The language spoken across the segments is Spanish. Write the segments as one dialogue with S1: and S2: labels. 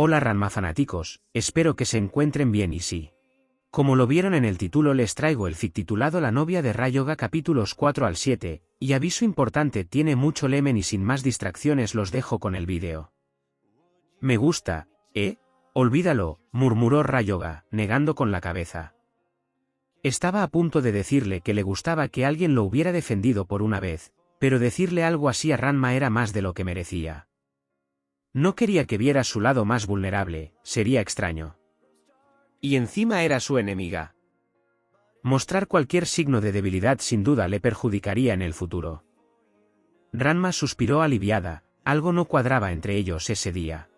S1: Hola Ranma fanáticos, espero que se encuentren bien y sí. Como lo vieron en el título les traigo el fic titulado La novia de Ryoga capítulos 4 al 7, y aviso importante tiene mucho lemen y sin más distracciones los dejo con el vídeo. Me gusta, ¿eh? Olvídalo, murmuró Ryoga, negando con la cabeza. Estaba a punto de decirle que le gustaba que alguien lo hubiera defendido por una vez, pero decirle algo así a Ranma era más de lo que merecía. No quería que viera su lado más vulnerable, sería extraño. Y encima era su enemiga. Mostrar cualquier signo de debilidad sin duda le perjudicaría en el futuro. Ranma suspiró aliviada, algo no cuadraba entre ellos ese día.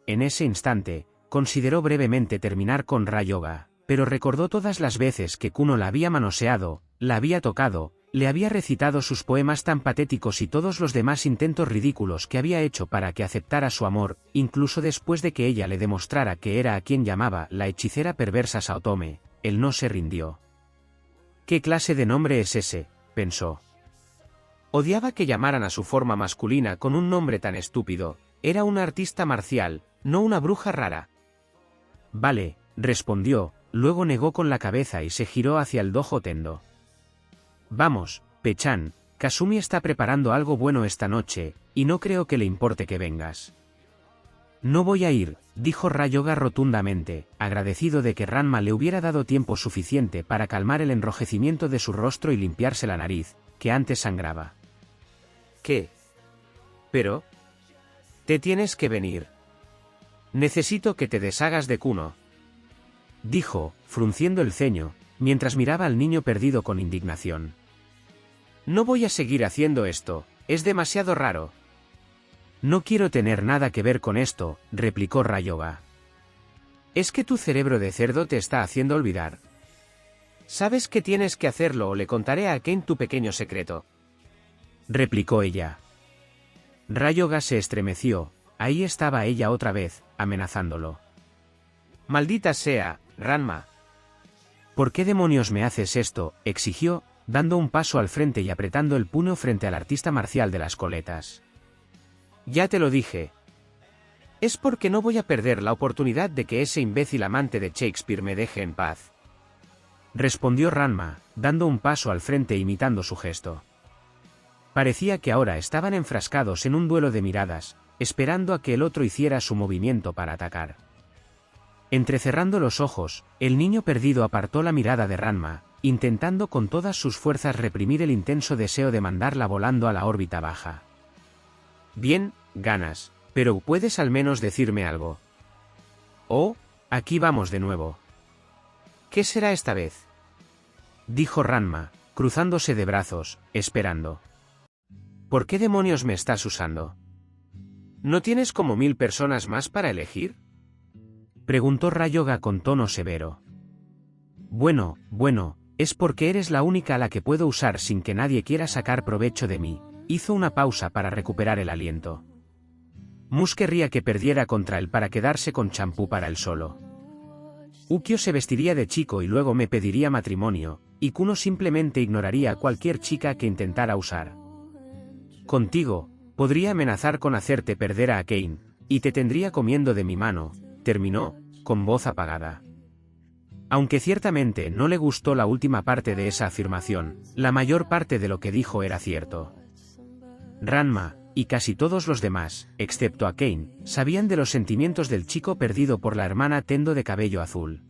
S1: En ese instante, consideró brevemente terminar con Ryoga, pero recordó todas las veces que Kuno la había manoseado, la había tocado, le había recitado sus poemas tan patéticos y todos los demás intentos ridículos que había hecho para que aceptara su amor, incluso después de que ella le demostrara que era a quien llamaba la hechicera perversa Saotome, él no se rindió. ¿Qué clase de nombre es ese?, pensó. Odiaba que llamaran a su forma masculina con un nombre tan estúpido, era una artista marcial, no una bruja rara. Vale, respondió, luego negó con la cabeza y se giró hacia el dojo Tendo. Vamos, Pechan, Kasumi está preparando algo bueno esta noche, y no creo que le importe que vengas. No voy a ir, dijo Ryoga rotundamente, agradecido de que Ranma le hubiera dado tiempo suficiente para calmar el enrojecimiento de su rostro y limpiarse la nariz, que antes sangraba. ¿Qué? ¿Pero? Te tienes que venir. Necesito que te deshagas de Kuno. Dijo, frunciendo el ceño, mientras miraba al niño perdido con indignación. No voy a seguir haciendo esto, es demasiado raro. No quiero tener nada que ver con esto, replicó Ryoga. Es que tu cerebro de cerdo te está haciendo olvidar. Sabes que tienes que hacerlo o le contaré a Ken tu pequeño secreto. Replicó ella. Ryoga se estremeció, ahí estaba ella otra vez, amenazándolo. Maldita sea, Ranma. ¿Por qué demonios me haces esto?, exigió, dando un paso al frente y apretando el puño frente al artista marcial de las coletas. Ya te lo dije. Es porque no voy a perder la oportunidad de que ese imbécil amante de Shakespeare me deje en paz. Respondió Ranma, dando un paso al frente imitando su gesto. Parecía que ahora estaban enfrascados en un duelo de miradas, esperando a que el otro hiciera su movimiento para atacar. Entrecerrando los ojos, el niño perdido apartó la mirada de Ranma, intentando con todas sus fuerzas reprimir el intenso deseo de mandarla volando a la órbita baja. Bien, ganas, pero ¿puedes al menos decirme algo? Oh, aquí vamos de nuevo. ¿Qué será esta vez? Dijo Ranma, cruzándose de brazos, esperando. ¿Por qué demonios me estás usando? ¿No tienes como 1000 personas más para elegir? Preguntó Ryoga con tono severo. Bueno, es porque eres la única a la que puedo usar sin que nadie quiera sacar provecho de mí. Hizo una pausa para recuperar el aliento. Mus querría que perdiera contra él para quedarse con champú para él solo. Ukyo se vestiría de chico y luego me pediría matrimonio, y Kuno simplemente ignoraría a cualquier chica que intentara usar. Contigo, podría amenazar con hacerte perder a Kane, y te tendría comiendo de mi mano, terminó, con voz apagada. Aunque ciertamente no le gustó la última parte de esa afirmación, la mayor parte de lo que dijo era cierto. Ranma, y casi todos los demás, excepto a Kane, sabían de los sentimientos del chico perdido por la hermana Tendo de cabello azul.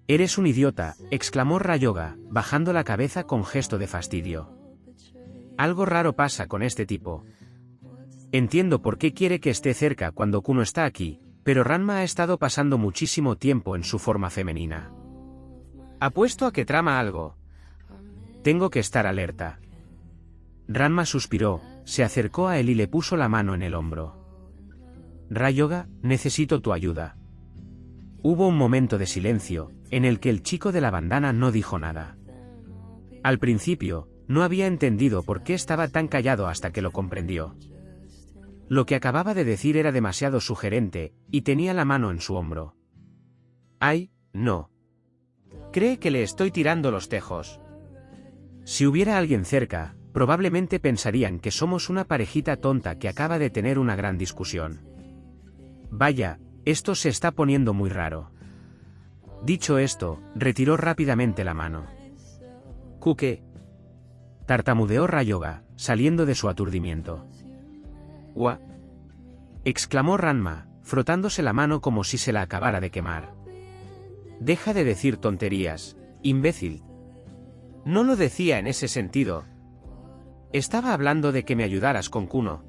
S1: «Eres un idiota», exclamó Ryoga, bajando la cabeza con gesto de fastidio. «Algo raro pasa con este tipo. Entiendo por qué quiere que esté cerca cuando Kuno está aquí, pero Ranma ha estado pasando muchísimo tiempo en su forma femenina. Apuesto a que trama algo. Tengo que estar alerta». Ranma suspiró, se acercó a él y le puso la mano en el hombro. «Ryoga, necesito tu ayuda». Hubo un momento de silencio, en el que el chico de la bandana no dijo nada. Al principio, no había entendido por qué estaba tan callado hasta que lo comprendió. Lo que acababa de decir era demasiado sugerente, y tenía la mano en su hombro. «Ay, no. Cree que le estoy tirando los tejos». Si hubiera alguien cerca, probablemente pensarían que somos una parejita tonta que acaba de tener una gran discusión. Vaya, esto se está poniendo muy raro. Dicho esto, retiró rápidamente la mano. —¿Qué? —tartamudeó Ryoga, saliendo de su aturdimiento. —¿Ua? —exclamó Ranma, frotándose la mano como si se la acabara de quemar. —Deja de decir tonterías, imbécil. No lo decía en ese sentido. Estaba hablando de que me ayudaras con Kuno.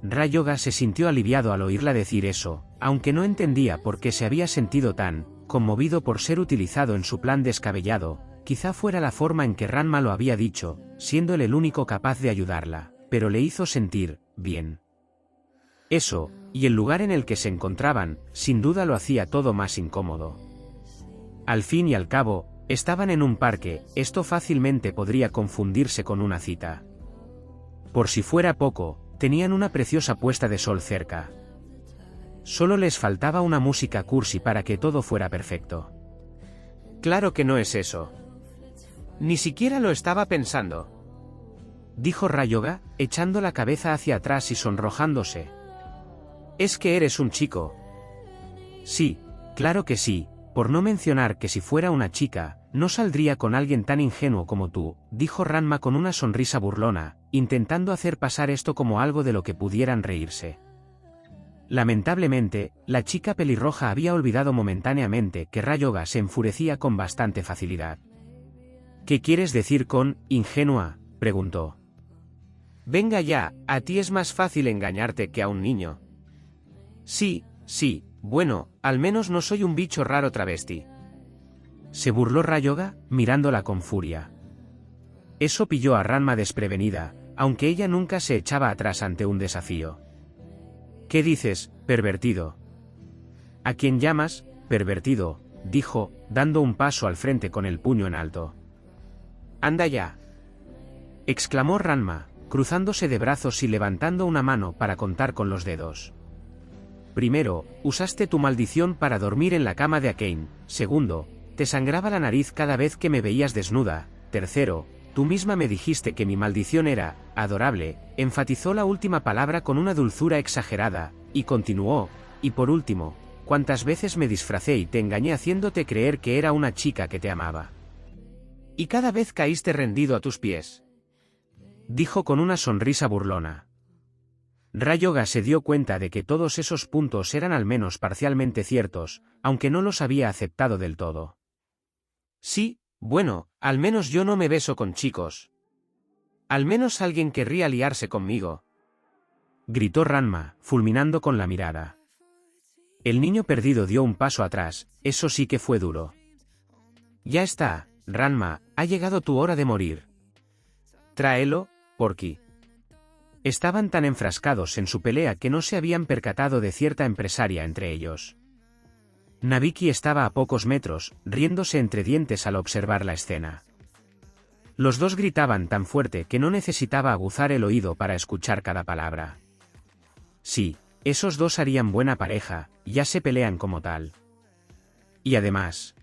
S1: Ryoga se sintió aliviado al oírla decir eso, aunque no entendía por qué se había sentido tan conmovido por ser utilizado en su plan descabellado. Quizá fuera la forma en que Ranma lo había dicho, siendo él el único capaz de ayudarla, pero le hizo sentir bien. Eso, y el lugar en el que se encontraban, sin duda lo hacía todo más incómodo. Al fin y al cabo, estaban en un parque, esto fácilmente podría confundirse con una cita. Por si fuera poco, tenían una preciosa puesta de sol cerca. Solo les faltaba una música cursi para que todo fuera perfecto. Claro que no es eso. Ni siquiera lo estaba pensando, dijo Ryoga, echando la cabeza hacia atrás y sonrojándose. Es que eres un chico. Sí, claro que sí, por no mencionar que si fuera una chica, no saldría con alguien tan ingenuo como tú, dijo Ranma con una sonrisa burlona, intentando hacer pasar esto como algo de lo que pudieran reírse. Lamentablemente, la chica pelirroja había olvidado momentáneamente que Ryoga se enfurecía con bastante facilidad. ¿Qué quieres decir con ingenua?, preguntó. Venga ya, a ti es más fácil engañarte que a un niño. Sí, bueno, al menos no soy un bicho raro travesti. Se burló Ryoga, mirándola con furia. Eso pilló a Ranma desprevenida, aunque ella nunca se echaba atrás ante un desafío. ¿Qué dices, pervertido? ¿A quién llamas, pervertido?, dijo, dando un paso al frente con el puño en alto. ¡Anda ya!, exclamó Ranma, cruzándose de brazos y levantando una mano para contar con los dedos. Primero, usaste tu maldición para dormir en la cama de Akane. Segundo, te sangraba la nariz cada vez que me veías desnuda. Tercero, tú misma me dijiste que mi maldición era adorable, enfatizó la última palabra con una dulzura exagerada, y continuó, y por último, cuántas veces me disfracé y te engañé haciéndote creer que era una chica que te amaba. Y cada vez caíste rendido a tus pies, dijo con una sonrisa burlona. Ryoga se dio cuenta de que todos esos puntos eran al menos parcialmente ciertos, aunque no los había aceptado del todo. Sí, bueno, al menos yo no me beso con chicos. Al menos alguien querría liarse conmigo, gritó Ranma, fulminando con la mirada. El niño perdido dio un paso atrás, eso sí que fue duro. Ya está, Ranma, ha llegado tu hora de morir. Tráelo, Porky. Estaban tan enfrascados en su pelea que no se habían percatado de cierta empresaria entre ellos. Nabiki estaba a pocos metros, riéndose entre dientes al observar la escena. Los dos gritaban tan fuerte que no necesitaba aguzar el oído para escuchar cada palabra. Sí, esos dos harían buena pareja, ya se pelean como tal. Y además,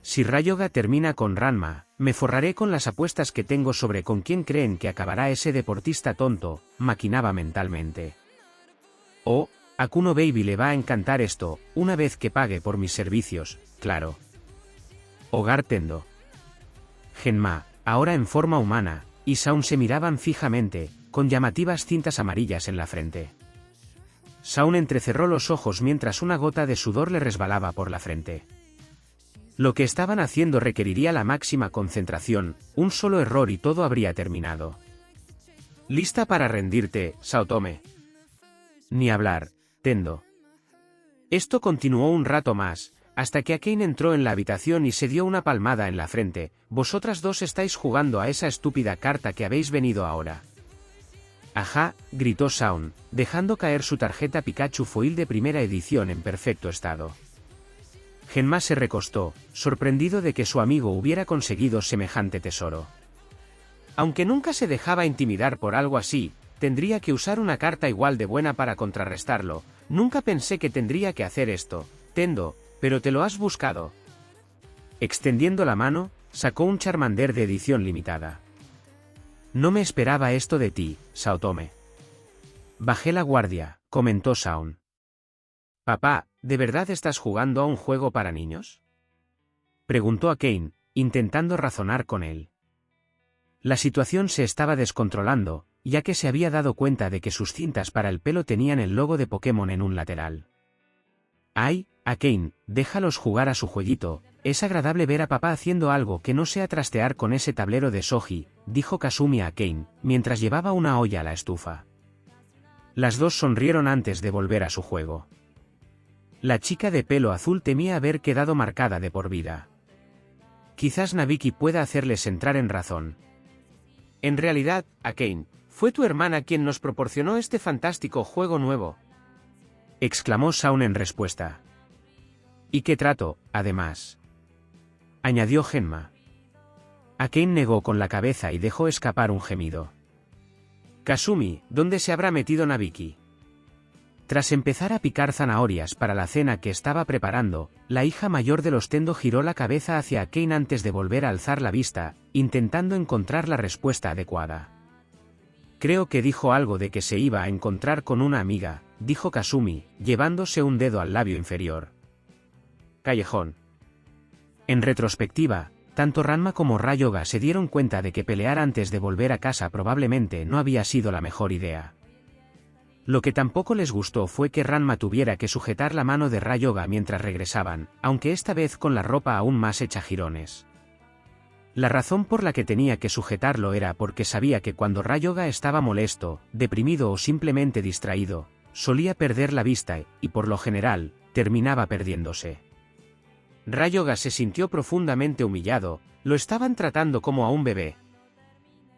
S1: si Ryoga termina con Ranma, me forraré con las apuestas que tengo sobre con quién creen que acabará ese deportista tonto, maquinaba mentalmente. Oh, a Kuno Baby le va a encantar esto, una vez que pague por mis servicios, claro. Hogar Tendo. Genma, ahora en forma humana, y Saun se miraban fijamente, con llamativas cintas amarillas en la frente. Saun entrecerró los ojos mientras una gota de sudor le resbalaba por la frente. Lo que estaban haciendo requeriría la máxima concentración, un solo error y todo habría terminado. ¿Lista para rendirte, Saotome? Ni hablar, Tendo. Esto continuó un rato más, hasta que Akane entró en la habitación y se dio una palmada en la frente. Vosotras dos estáis jugando a esa estúpida carta que habéis venido ahora. Ajá, gritó Saun, dejando caer su tarjeta Pikachu Foil de primera edición en perfecto estado. Genma se recostó, sorprendido de que su amigo hubiera conseguido semejante tesoro. Aunque nunca se dejaba intimidar por algo así, tendría que usar una carta igual de buena para contrarrestarlo. Nunca pensé que tendría que hacer esto, Tendo, pero te lo has buscado. Extendiendo la mano, sacó un Charmander de edición limitada. No me esperaba esto de ti, Saotome. Bajé la guardia, comentó Saun. Papá, ¿de verdad estás jugando a un juego para niños? Preguntó a Kane, intentando razonar con él. La situación se estaba descontrolando, ya que se había dado cuenta de que sus cintas para el pelo tenían el logo de Pokémon en un lateral. ¡Ay, a Kane, déjalos jugar a su jueguito! Es agradable ver a papá haciendo algo que no sea trastear con ese tablero de shogi, dijo Kasumi a Kane, mientras llevaba una olla a la estufa. Las dos sonrieron antes de volver a su juego. La chica de pelo azul temía haber quedado marcada de por vida. Quizás Nabiki pueda hacerles entrar en razón. En realidad, a Kane, fue tu hermana quien nos proporcionó este fantástico juego nuevo, exclamó Shaun en respuesta. ¿Y qué trato, además?, añadió Genma. Kane negó con la cabeza y dejó escapar un gemido. Kasumi, ¿dónde se habrá metido Nabiki? Tras empezar a picar zanahorias para la cena que estaba preparando, la hija mayor de los Tendo giró la cabeza hacia Kane antes de volver a alzar la vista, intentando encontrar la respuesta adecuada. Creo que dijo algo de que se iba a encontrar con una amiga, dijo Kasumi, llevándose un dedo al labio inferior. Callejón. En retrospectiva, tanto Ranma como Ryoga se dieron cuenta de que pelear antes de volver a casa probablemente no había sido la mejor idea. Lo que tampoco les gustó fue que Ranma tuviera que sujetar la mano de Ryoga mientras regresaban, aunque esta vez con la ropa aún más hecha jirones. La razón por la que tenía que sujetarlo era porque sabía que cuando Ryoga estaba molesto, deprimido o simplemente distraído, solía perder la vista y, por lo general, terminaba perdiéndose. Ryoga se sintió profundamente humillado, lo estaban tratando como a un bebé.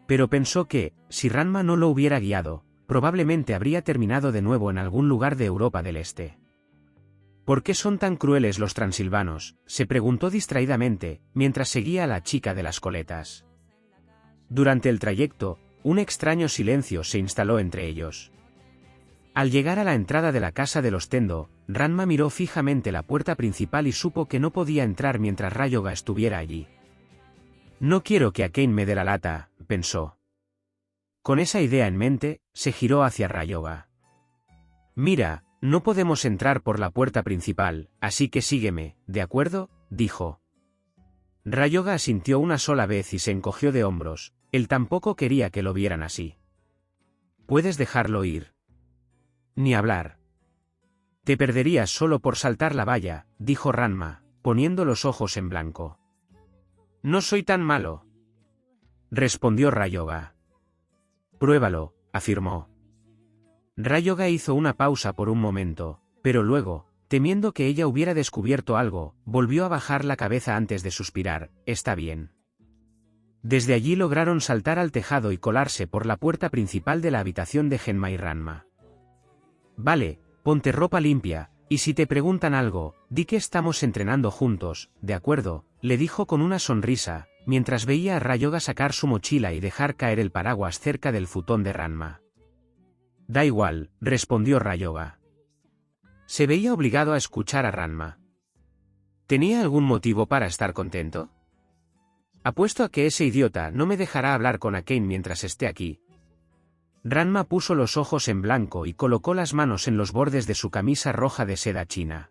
S1: Pero pensó que, si Ranma no lo hubiera guiado, probablemente habría terminado de nuevo en algún lugar de Europa del Este. ¿Por qué son tan crueles los transilvanos?, se preguntó distraídamente, mientras seguía a la chica de las coletas. Durante el trayecto, un extraño silencio se instaló entre ellos. Al llegar a la entrada de la casa de los Tendo, Ranma miró fijamente la puerta principal y supo que no podía entrar mientras Ryoga estuviera allí. No quiero que Kane me dé la lata, pensó. Con esa idea en mente, se giró hacia Ryoga. Mira, no podemos entrar por la puerta principal, así que sígueme, ¿de acuerdo?, dijo. Ryoga asintió una sola vez y se encogió de hombros, él tampoco quería que lo vieran así. ¿Puedes dejarlo ir? Ni hablar. Te perderías solo por saltar la valla, dijo Ranma, poniendo los ojos en blanco. No soy tan malo, respondió Ryoga. Pruébalo, afirmó. Ryoga hizo una pausa por un momento, pero luego, temiendo que ella hubiera descubierto algo, volvió a bajar la cabeza antes de suspirar. Está bien. Desde allí lograron saltar al tejado y colarse por la puerta principal de la habitación de Genma y Ranma. Vale, ponte ropa limpia, y si te preguntan algo, di que estamos entrenando juntos, ¿de acuerdo?, le dijo con una sonrisa, mientras veía a Ryoga sacar su mochila y dejar caer el paraguas cerca del futón de Ranma. Da igual, respondió Ryoga. Se veía obligado a escuchar a Ranma. ¿Tenía algún motivo para estar contento? Apuesto a que ese idiota no me dejará hablar con Kane mientras esté aquí. Ranma puso los ojos en blanco y colocó las manos en los bordes de su camisa roja de seda china.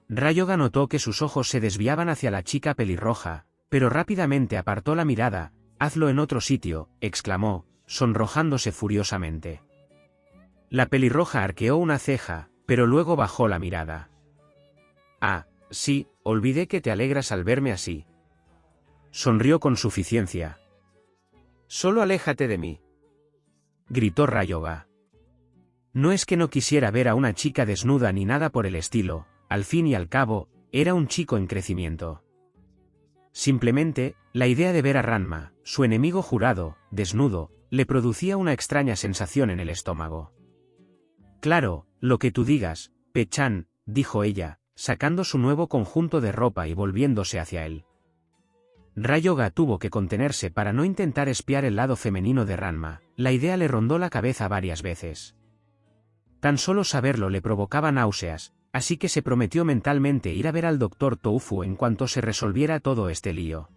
S1: Ryoga notó que sus ojos se desviaban hacia la chica pelirroja, pero rápidamente apartó la mirada. Hazlo en otro sitio, exclamó, sonrojándose furiosamente. La pelirroja arqueó una ceja, pero luego bajó la mirada. Ah, sí, olvidé que te alegras al verme así. Sonrió con suficiencia. Solo aléjate de mí, gritó Ryoga. No es que no quisiera ver a una chica desnuda ni nada por el estilo, al fin y al cabo, era un chico en crecimiento. Simplemente, la idea de ver a Ranma, su enemigo jurado, desnudo, le producía una extraña sensación en el estómago. Claro, lo que tú digas, Pe-chan, dijo ella, sacando su nuevo conjunto de ropa y volviéndose hacia él. Ryoga tuvo que contenerse para no intentar espiar el lado femenino de Ranma, la idea le rondó la cabeza varias veces. Tan solo saberlo le provocaba náuseas, así que se prometió mentalmente ir a ver al Dr. Toufu en cuanto se resolviera todo este lío.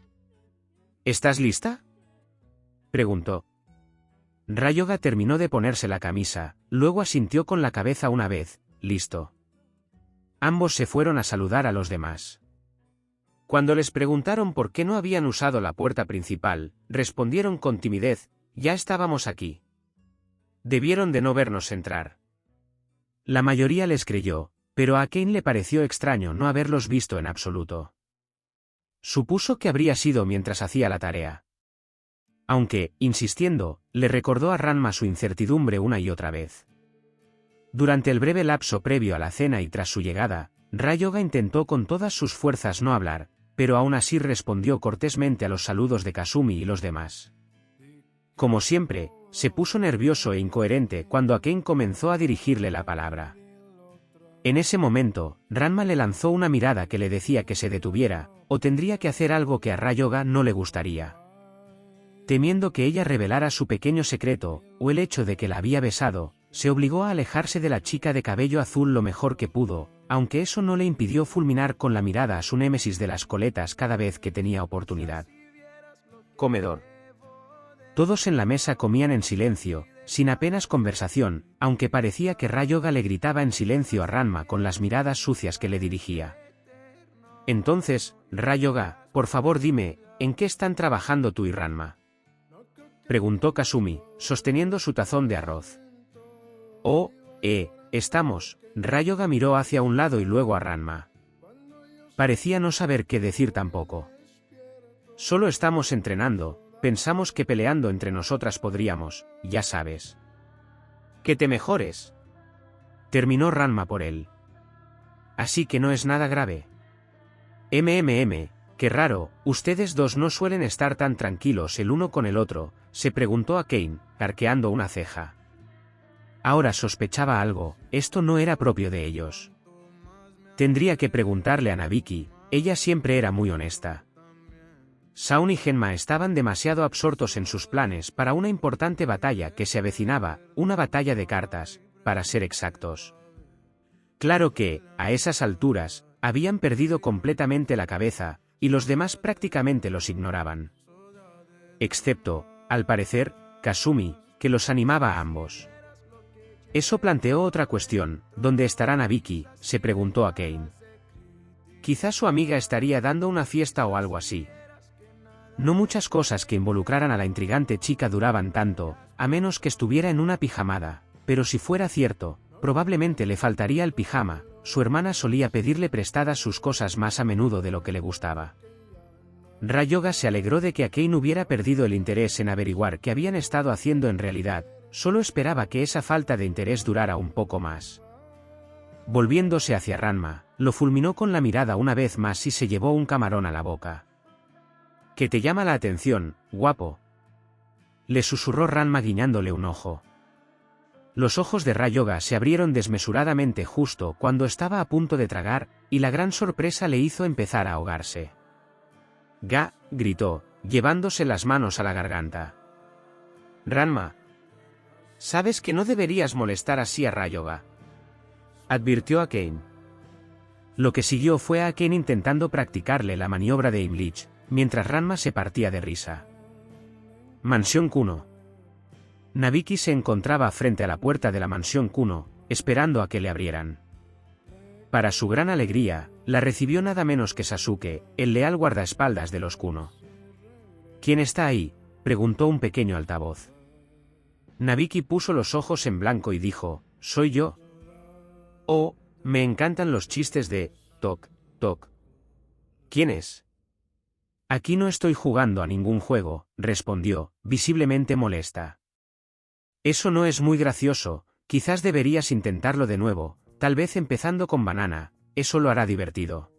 S1: ¿Estás lista?, preguntó. Ryoga terminó de ponerse la camisa, luego asintió con la cabeza una vez. Listo. Ambos se fueron a saludar a los demás. Cuando les preguntaron por qué no habían usado la puerta principal, respondieron con timidez: ya estábamos aquí. Debieron de no vernos entrar. La mayoría les creyó, pero a Kane le pareció extraño no haberlos visto en absoluto. Supuso que habría sido mientras hacía la tarea. Aunque, insistiendo, le recordó a Ranma su incertidumbre una y otra vez. Durante el breve lapso previo a la cena y tras su llegada, Ryoga intentó con todas sus fuerzas no hablar, pero aún así respondió cortésmente a los saludos de Kasumi y los demás. Como siempre, se puso nervioso e incoherente cuando Kane comenzó a dirigirle la palabra. En ese momento, Ranma le lanzó una mirada que le decía que se detuviera, o tendría que hacer algo que a Ryoga no le gustaría. Temiendo que ella revelara su pequeño secreto, o el hecho de que la había besado, se obligó a alejarse de la chica de cabello azul lo mejor que pudo, aunque eso no le impidió fulminar con la mirada a su némesis de las coletas cada vez que tenía oportunidad. Comedor. Todos en la mesa comían en silencio, sin apenas conversación, aunque parecía que Ryoga le gritaba en silencio a Ranma con las miradas sucias que le dirigía. Entonces, Ryoga, por favor dime, ¿en qué están trabajando tú y Ranma?, preguntó Kasumi, sosteniendo su tazón de arroz. Estamos. Ryoga miró hacia un lado y luego a Ranma. Parecía no saber qué decir tampoco. Solo estamos entrenando, pensamos que peleando entre nosotras podríamos, ya sabes. Que te mejores. Terminó Ranma por él. Así que no es nada grave. Qué raro, ustedes dos no suelen estar tan tranquilos el uno con el otro, se preguntó a Kane, arqueando una ceja. Ahora sospechaba algo, esto no era propio de ellos. Tendría que preguntarle a Nabiki, ella siempre era muy honesta. Saun y Genma estaban demasiado absortos en sus planes para una importante batalla que se avecinaba, una batalla de cartas, para ser exactos. Claro que, a esas alturas, habían perdido completamente la cabeza, y los demás prácticamente los ignoraban. Excepto, al parecer, Kasumi, que los animaba a ambos. Eso planteó otra cuestión, ¿dónde estará Nabiki?, se preguntó a Kane. Quizás su amiga estaría dando una fiesta o algo así. No muchas cosas que involucraran a la intrigante chica duraban tanto, a menos que estuviera en una pijamada, pero si fuera cierto, probablemente le faltaría el pijama, su hermana solía pedirle prestadas sus cosas más a menudo de lo que le gustaba. Ryoga se alegró de que Kane hubiera perdido el interés en averiguar qué habían estado haciendo en realidad, solo esperaba que esa falta de interés durara un poco más. Volviéndose hacia Ranma, lo fulminó con la mirada una vez más y se llevó un camarón a la boca. ¿Qué te llama la atención, guapo?, le susurró Ranma guiñándole un ojo. Los ojos de Ryoga se abrieron desmesuradamente justo cuando estaba a punto de tragar, y la gran sorpresa le hizo empezar a ahogarse. «Ga», gritó, llevándose las manos a la garganta. «Ranma, sabes que no deberías molestar así a Ryoga», advirtió a Kane. Lo que siguió fue a Kane intentando practicarle la maniobra de Imlich, mientras Ranma se partía de risa. Mansión Kuno. Nabiki se encontraba frente a la puerta de la mansión Kuno, esperando a que le abrieran. Para su gran alegría, la recibió nada menos que Sasuke, el leal guardaespaldas de los Kuno. ¿Quién está ahí?, preguntó un pequeño altavoz. Nabiki puso los ojos en blanco y dijo, «¿Soy yo?» «Oh, me encantan los chistes de toc, toc». «¿Quién es?» «Aquí no estoy jugando a ningún juego», respondió, visiblemente molesta. «Eso no es muy gracioso, quizás deberías intentarlo de nuevo, tal vez empezando con banana, eso lo hará divertido».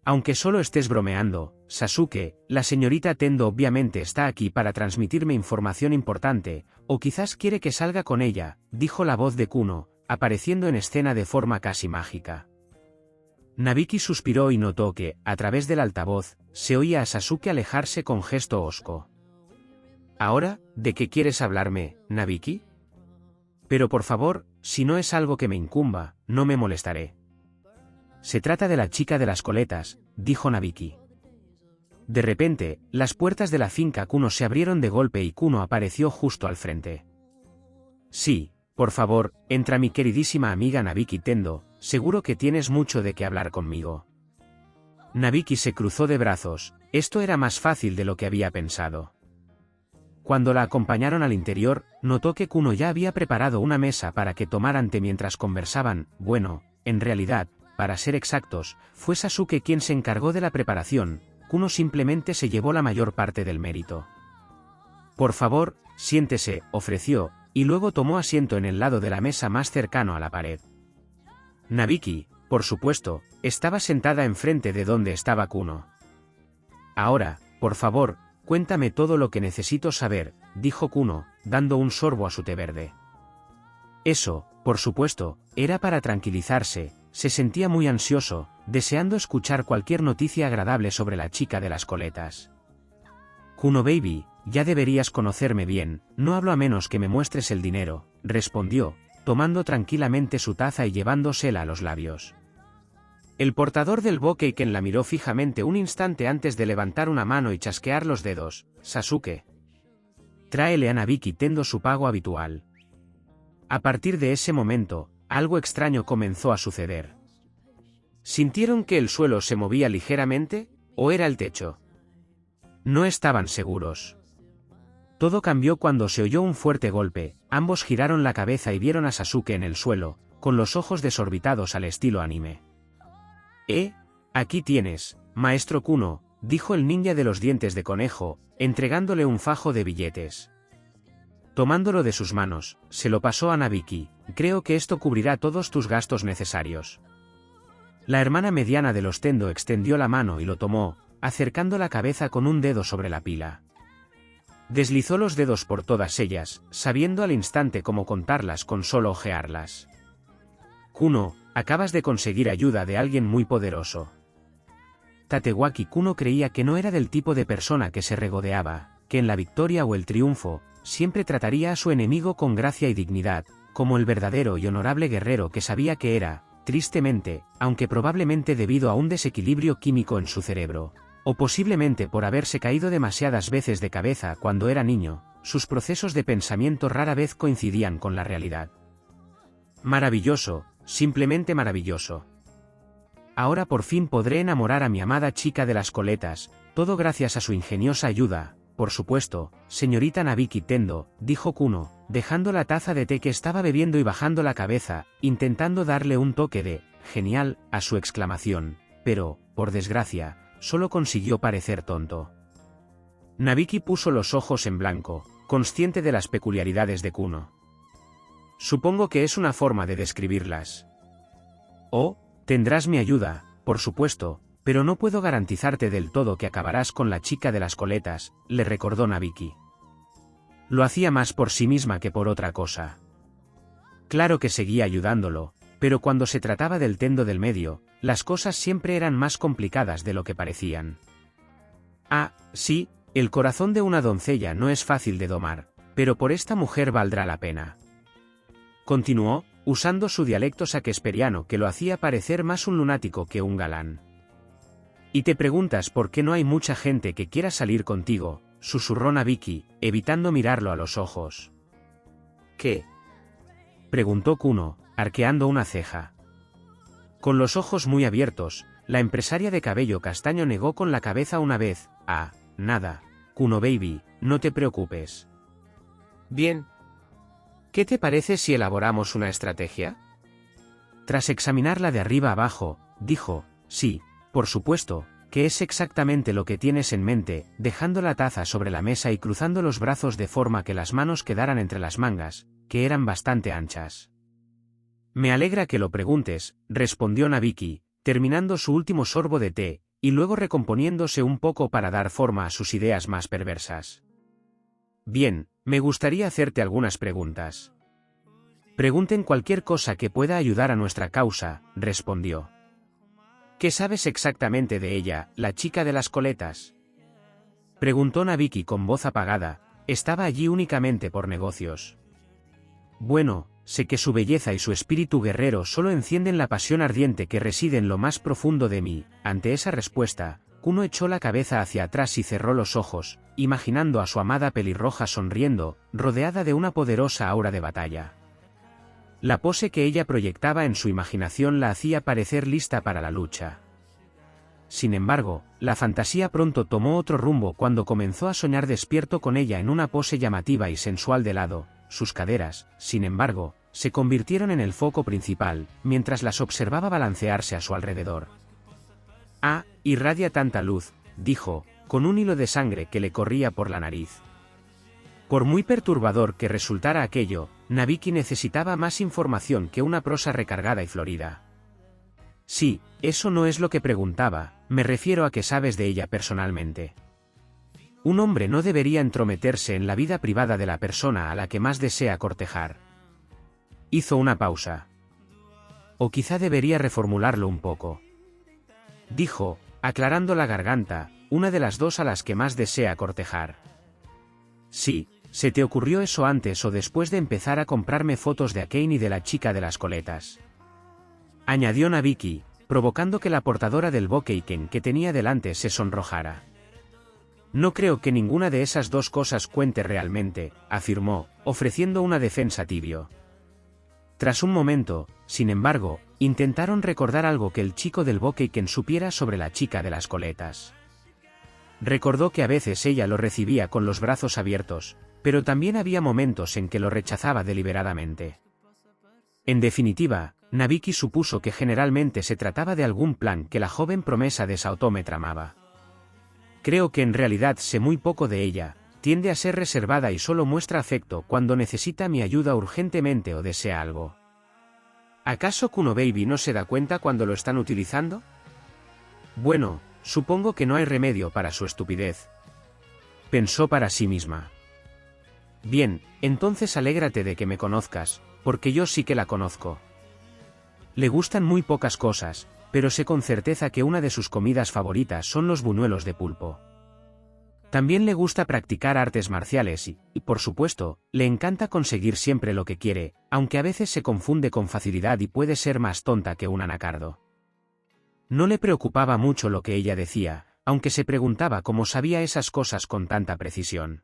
S1: «Aunque solo estés bromeando, Sasuke, la señorita Tendo obviamente está aquí para transmitirme información importante, o quizás quiere que salga con ella», dijo la voz de Kuno, apareciendo en escena de forma casi mágica. Nabiki suspiró y notó que, a través del altavoz, se oía a Sasuke alejarse con gesto hosco. «¿Ahora, de qué quieres hablarme, Nabiki? Pero por favor, si no es algo que me incumba, no me molestaré». «Se trata de la chica de las coletas», dijo Nabiki. De repente, las puertas de la finca Kuno se abrieron de golpe y Kuno apareció justo al frente. «Sí, por favor, entra mi queridísima amiga Nabiki Tendo», seguro que tienes mucho de qué hablar conmigo. Nabiki se cruzó de brazos, esto era más fácil de lo que había pensado. Cuando la acompañaron al interior, notó que Kuno ya había preparado una mesa para que tomaran té mientras conversaban. Bueno, en realidad, para ser exactos, fue Sasuke quien se encargó de la preparación, Kuno simplemente se llevó la mayor parte del mérito. Por favor, siéntese, ofreció, y luego tomó asiento en el lado de la mesa más cercano a la pared. Nabiki, por supuesto, estaba sentada enfrente de donde estaba Kuno. Ahora, por favor, cuéntame todo lo que necesito saber, dijo Kuno, dando un sorbo a su té verde. Eso, por supuesto, era para tranquilizarse, se sentía muy ansioso, deseando escuchar cualquier noticia agradable sobre la chica de las coletas. Kuno baby, ya deberías conocerme bien, no hablo a menos que me muestres el dinero, respondió, tomando tranquilamente su taza y llevándosela a los labios. El portador del Bokeiken la miró fijamente un instante antes de levantar una mano y chasquear los dedos. Sasuke. Tráele a Nabiki Tendo su pago habitual. A partir de ese momento, algo extraño comenzó a suceder. ¿Sintieron que el suelo se movía ligeramente, o era el techo? No estaban seguros. Todo cambió cuando se oyó un fuerte golpe, ambos giraron la cabeza y vieron a Sasuke en el suelo, con los ojos desorbitados al estilo anime. Aquí tienes, maestro Kuno, dijo el ninja de los dientes de conejo, entregándole un fajo de billetes. Tomándolo de sus manos, se lo pasó a Nabiki, creo que esto cubrirá todos tus gastos necesarios. La hermana mediana de los Tendo extendió la mano y lo tomó, acercando la cabeza con un dedo sobre la pila. Deslizó los dedos por todas ellas, sabiendo al instante cómo contarlas con solo ojearlas. Kuno, acabas de conseguir ayuda de alguien muy poderoso. Tatewaki Kuno creía que no era del tipo de persona que se regodeaba, que en la victoria o el triunfo, siempre trataría a su enemigo con gracia y dignidad, como el verdadero y honorable guerrero que sabía que era, tristemente, aunque probablemente debido a un desequilibrio químico en su cerebro, o posiblemente por haberse caído demasiadas veces de cabeza cuando era niño, sus procesos de pensamiento rara vez coincidían con la realidad. Maravilloso, simplemente maravilloso. Ahora por fin podré enamorar a mi amada chica de las coletas, todo gracias a su ingeniosa ayuda, por supuesto, señorita Nabiki Tendo, dijo Kuno, dejando la taza de té que estaba bebiendo y bajando la cabeza, intentando darle un toque de «genial» a su exclamación, pero, por desgracia, solo consiguió parecer tonto. Nabiki puso los ojos en blanco, consciente de las peculiaridades de Kuno. Supongo que es una forma de describirlas. Oh, tendrás mi ayuda, por supuesto, pero no puedo garantizarte del todo que acabarás con la chica de las coletas, le recordó Nabiki. Lo hacía más por sí misma que por otra cosa. Claro que seguía ayudándolo, pero cuando se trataba del Tendo del medio, las cosas siempre eran más complicadas de lo que parecían. Ah, sí, el corazón de una doncella no es fácil de domar, pero por esta mujer valdrá la pena. Continuó, usando su dialecto shakespeariano que lo hacía parecer más un lunático que un galán. Y te preguntas por qué no hay mucha gente que quiera salir contigo, susurró Nabiki, evitando mirarlo a los ojos. ¿Qué? Preguntó Kuno, arqueando una ceja. Con los ojos muy abiertos, la empresaria de cabello castaño negó con la cabeza una vez. Ah, nada, Kuno baby, no te preocupes. Bien. ¿Qué te parece si elaboramos una estrategia? Tras examinarla de arriba abajo, dijo, sí, por supuesto, que es exactamente lo que tienes en mente, dejando la taza sobre la mesa y cruzando los brazos de forma que las manos quedaran entre las mangas, que eran bastante anchas. Me alegra que lo preguntes, respondió Nabiki, terminando su último sorbo de té, y luego recomponiéndose un poco para dar forma a sus ideas más perversas. Bien, me gustaría hacerte algunas preguntas. Pregunten cualquier cosa que pueda ayudar a nuestra causa, respondió. ¿Qué sabes exactamente de ella, la chica de las coletas? Preguntó Nabiki con voz apagada, estaba allí únicamente por negocios. Bueno, sé que su belleza y su espíritu guerrero solo encienden la pasión ardiente que reside en lo más profundo de mí. Ante esa respuesta, Kuno echó la cabeza hacia atrás y cerró los ojos, imaginando a su amada pelirroja sonriendo, rodeada de una poderosa aura de batalla. La pose que ella proyectaba en su imaginación la hacía parecer lista para la lucha. Sin embargo, la fantasía pronto tomó otro rumbo cuando comenzó a soñar despierto con ella en una pose llamativa y sensual de lado. Sus caderas, sin embargo, se convirtieron en el foco principal, mientras las observaba balancearse a su alrededor. «Ah, irradia tanta luz», dijo, con un hilo de sangre que le corría por la nariz. Por muy perturbador que resultara aquello, Nabiki necesitaba más información que una prosa recargada y florida. «Sí, eso no es lo que preguntaba, me refiero a que sabes de ella personalmente». Un hombre no debería entrometerse en la vida privada de la persona a la que más desea cortejar. Hizo una pausa. O quizá debería reformularlo un poco. Dijo, aclarando la garganta, una de las dos a las que más desea cortejar. Sí, ¿se te ocurrió eso antes o después de empezar a comprarme fotos de Akane y de la chica de las coletas?, añadió Nabiki, provocando que la portadora del Bokeiken que tenía delante se sonrojara. No creo que ninguna de esas dos cosas cuente realmente, afirmó, ofreciendo una defensa tibio. Tras un momento, sin embargo, intentaron recordar algo que el chico del Bokeiken supiera sobre la chica de las coletas. Recordó que a veces ella lo recibía con los brazos abiertos, pero también había momentos en que lo rechazaba deliberadamente. En definitiva, Nabiki supuso que generalmente se trataba de algún plan que la joven promesa de Saotome tramaba. Creo que en realidad sé muy poco de ella, tiende a ser reservada y solo muestra afecto cuando necesita mi ayuda urgentemente o desea algo. ¿Acaso Kuno Baby no se da cuenta cuando lo están utilizando? Bueno, supongo que no hay remedio para su estupidez. Pensó para sí misma. Bien, entonces alégrate de que me conozcas, porque yo sí que la conozco. Le gustan muy pocas cosas, pero sé con certeza que una de sus comidas favoritas son los buñuelos de pulpo. También le gusta practicar artes marciales y, por supuesto, le encanta conseguir siempre lo que quiere, aunque a veces se confunde con facilidad y puede ser más tonta que un anacardo. No le preocupaba mucho lo que ella decía, aunque se preguntaba cómo sabía esas cosas con tanta precisión.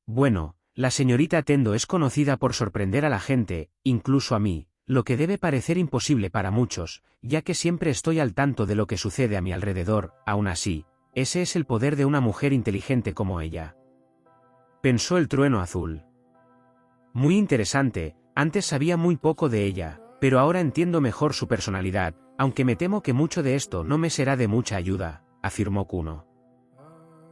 S1: Bueno, la señorita Tendo es conocida por sorprender a la gente, incluso a mí, lo que debe parecer imposible para muchos, ya que siempre estoy al tanto de lo que sucede a mi alrededor. Aún así, ese es el poder de una mujer inteligente como ella. Pensó el trueno azul. Muy interesante, antes sabía muy poco de ella, pero ahora entiendo mejor su personalidad, aunque me temo que mucho de esto no me será de mucha ayuda, afirmó Kuno.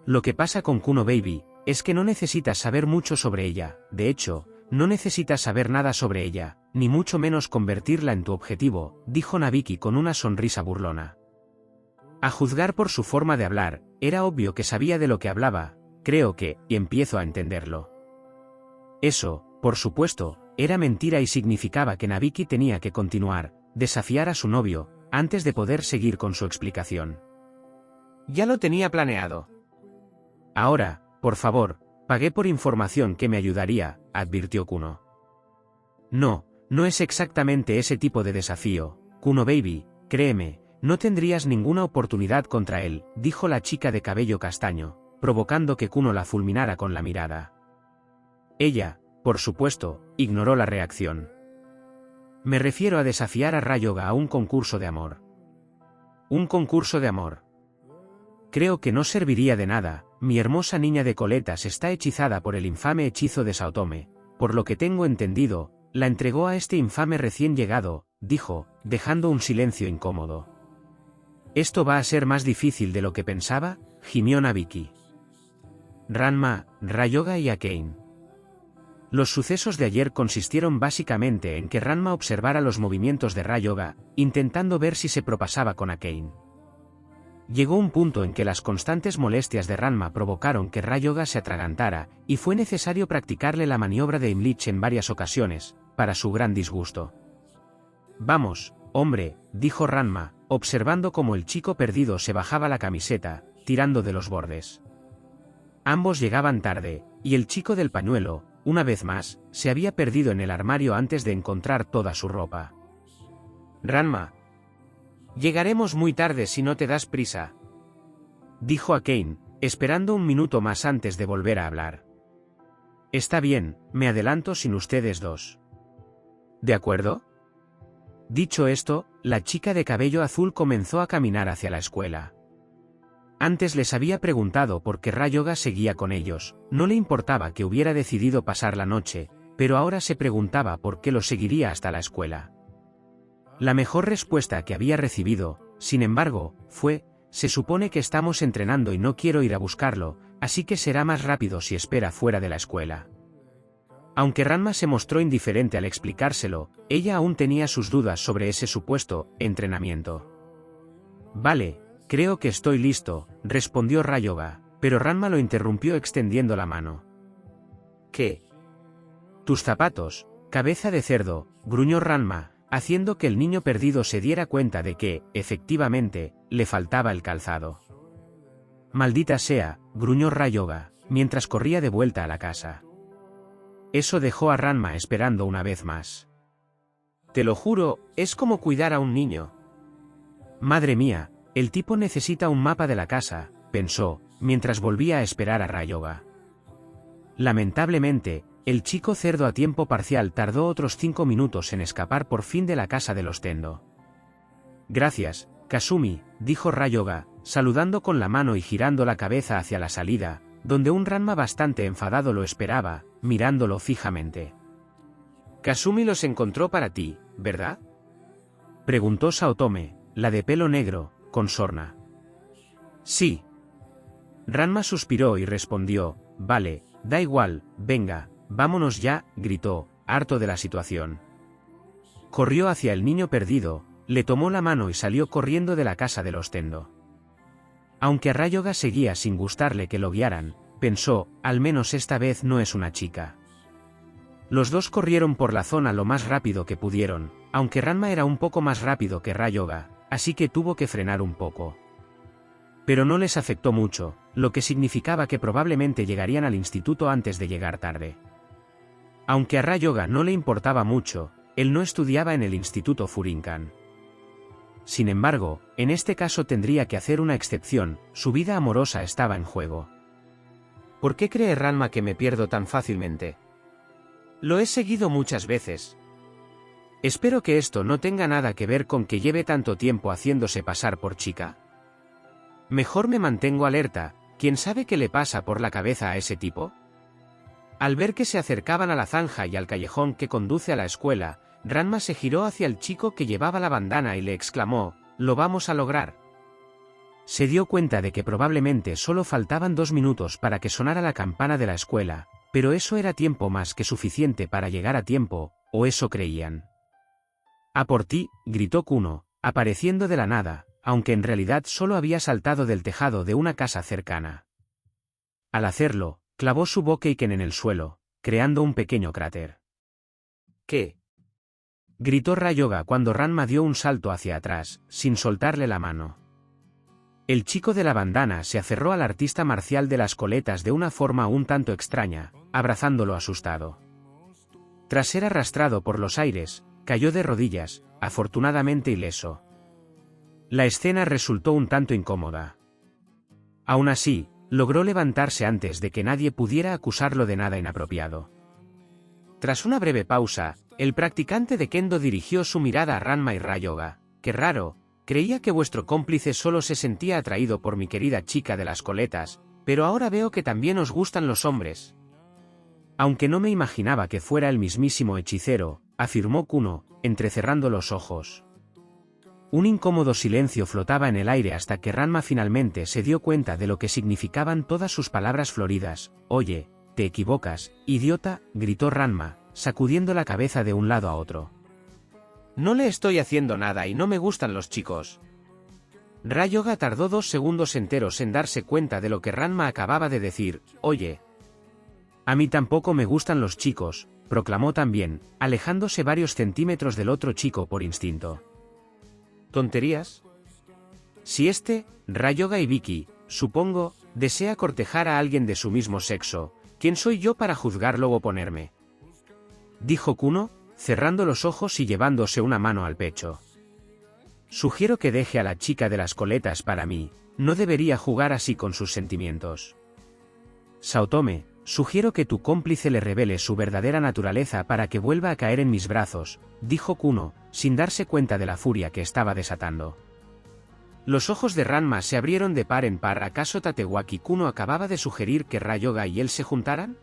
S1: Lo que pasa con Kuno Baby es que no necesitas saber mucho sobre ella, de hecho, no necesitas saber nada sobre ella, ni mucho menos convertirla en tu objetivo, dijo Nabiki con una sonrisa burlona. A juzgar por su forma de hablar, era obvio que sabía de lo que hablaba, creo que, y empiezo a entenderlo. Eso, por supuesto, era mentira y significaba que Nabiki tenía que continuar, desafiar a su novio, antes de poder seguir con su explicación. Ya lo tenía planeado. Ahora, por favor, pagué por información que me ayudaría, advirtió Kuno. No, no es exactamente ese tipo de desafío, Kuno Baby, créeme, no tendrías ninguna oportunidad contra él, dijo la chica de cabello castaño, provocando que Kuno la fulminara con la mirada. Ella, por supuesto, ignoró la reacción. Me refiero a desafiar a Ryoga a un concurso de amor. ¿Un concurso de amor? Creo que no serviría de nada, mi hermosa niña de coletas está hechizada por el infame hechizo de Saotome, por lo que tengo entendido, la entregó a este infame recién llegado, dijo, dejando un silencio incómodo. Esto va a ser más difícil de lo que pensaba, gimió Nabiki. Ranma, Ryoga y Akane. Los sucesos de ayer consistieron básicamente en que Ranma observara los movimientos de Ryoga, intentando ver si se propasaba con Akane. Llegó un punto en que las constantes molestias de Ranma provocaron que Ryoga se atragantara, y fue necesario practicarle la maniobra de Imlich en varias ocasiones, para su gran disgusto. Vamos, hombre, dijo Ranma, observando cómo el chico perdido se bajaba la camiseta, tirando de los bordes. Ambos llegaban tarde, y el chico del pañuelo, una vez más, se había perdido en el armario antes de encontrar toda su ropa. Ranma. Llegaremos muy tarde si no te das prisa, dijo Akane, esperando un minuto más antes de volver a hablar. Está bien, me adelanto sin ustedes dos. ¿De acuerdo? Dicho esto, la chica de cabello azul comenzó a caminar hacia la escuela. Antes les había preguntado por qué Rayoga seguía con ellos, no le importaba que hubiera decidido pasar la noche, pero ahora se preguntaba por qué lo seguiría hasta la escuela. La mejor respuesta que había recibido, sin embargo, fue: se supone que estamos entrenando y no quiero ir a buscarlo, así que será más rápido si espera fuera de la escuela. Aunque Ranma se mostró indiferente al explicárselo, ella aún tenía sus dudas sobre ese supuesto entrenamiento. Vale, creo que estoy listo, respondió Rayoga, pero Ranma lo interrumpió extendiendo la mano. ¿Qué? Tus zapatos, cabeza de cerdo, gruñó Ranma, haciendo que el niño perdido se diera cuenta de que, efectivamente, le faltaba el calzado. Maldita sea, gruñó Rayoga, mientras corría de vuelta a la casa. Eso dejó a Ranma esperando una vez más. Te lo juro, es como cuidar a un niño. Madre mía, el tipo necesita un mapa de la casa, pensó, mientras volvía a esperar a Rayoga. Lamentablemente, el chico cerdo a tiempo parcial tardó otros 5 minutos en escapar por fin de la casa de los Tendo. Gracias, Kasumi, dijo Rayoga, saludando con la mano y girando la cabeza hacia la salida, donde un Ranma bastante enfadado lo esperaba, mirándolo fijamente. Kasumi los encontró para ti, ¿verdad? Preguntó Saotome, la de pelo negro, con sorna. Sí. Ranma suspiró y respondió: vale, da igual, venga, vámonos ya, gritó, harto de la situación. Corrió hacia el niño perdido, le tomó la mano y salió corriendo de la casa de los Tendo. Aunque a Rayoga seguía sin gustarle que lo guiaran, pensó: al menos esta vez no es una chica. Los dos corrieron por la zona lo más rápido que pudieron, aunque Ranma era un poco más rápido que Rayoga, así que tuvo que frenar un poco. Pero no les afectó mucho, lo que significaba que probablemente llegarían al instituto antes de llegar tarde. Aunque a Rayoga no le importaba mucho, él no estudiaba en el instituto Furinkan. Sin embargo, en este caso tendría que hacer una excepción, su vida amorosa estaba en juego. ¿Por qué cree Ranma que me pierdo tan fácilmente? Lo he seguido muchas veces. Espero que esto no tenga nada que ver con que lleve tanto tiempo haciéndose pasar por chica. Mejor me mantengo alerta, ¿quién sabe qué le pasa por la cabeza a ese tipo? Al ver que se acercaban a la zanja y al callejón que conduce a la escuela, Ranma se giró hacia el chico que llevaba la bandana y le exclamó: «¡Lo vamos a lograr!». Se dio cuenta de que probablemente solo faltaban 2 minutos para que sonara la campana de la escuela, pero eso era tiempo más que suficiente para llegar a tiempo, o eso creían. «¡A por ti!», gritó Kuno, apareciendo de la nada, aunque en realidad solo había saltado del tejado de una casa cercana. Al hacerlo, clavó su Bokeiken en el suelo, creando un pequeño cráter. «¿Qué?», gritó Rayoga cuando Ranma dio un salto hacia atrás, sin soltarle la mano. El chico de la bandana se aferró al artista marcial de las coletas de una forma un tanto extraña, abrazándolo asustado. Tras ser arrastrado por los aires, cayó de rodillas, afortunadamente ileso. La escena resultó un tanto incómoda. Aún así, logró levantarse antes de que nadie pudiera acusarlo de nada inapropiado. Tras una breve pausa, el practicante de Kendo dirigió su mirada a Ranma y Rayoga. «Qué raro, creía que vuestro cómplice solo se sentía atraído por mi querida chica de las coletas, pero ahora veo que también os gustan los hombres». «Aunque no me imaginaba que fuera el mismísimo hechicero», afirmó Kuno, entrecerrando los ojos. Un incómodo silencio flotaba en el aire hasta que Ranma finalmente se dio cuenta de lo que significaban todas sus palabras floridas. «Oye, te equivocas, idiota», gritó Ranma, sacudiendo la cabeza de un lado a otro. «No le estoy haciendo nada y no me gustan los chicos». Rayoga tardó 2 segundos enteros en darse cuenta de lo que Ranma acababa de decir. «Oye. A mí tampoco me gustan los chicos», proclamó también, alejándose varios centímetros del otro chico por instinto. ¿Tonterías? Si Rayoga y Vicky, supongo, desea cortejar a alguien de su mismo sexo, ¿quién soy yo para juzgarlo o oponerme?», dijo Kuno, cerrando los ojos y llevándose una mano al pecho. «Sugiero que deje a la chica de las coletas para mí, no debería jugar así con sus sentimientos». Saotome, Sugiero que tu cómplice le revele su verdadera naturaleza para que vuelva a caer en mis brazos, dijo Kuno, sin darse cuenta de la furia que estaba desatando. Los ojos de Ranma se abrieron de par en par. ¿Acaso Tatewaki Kuno acababa de sugerir que Ryoga y él se juntaran?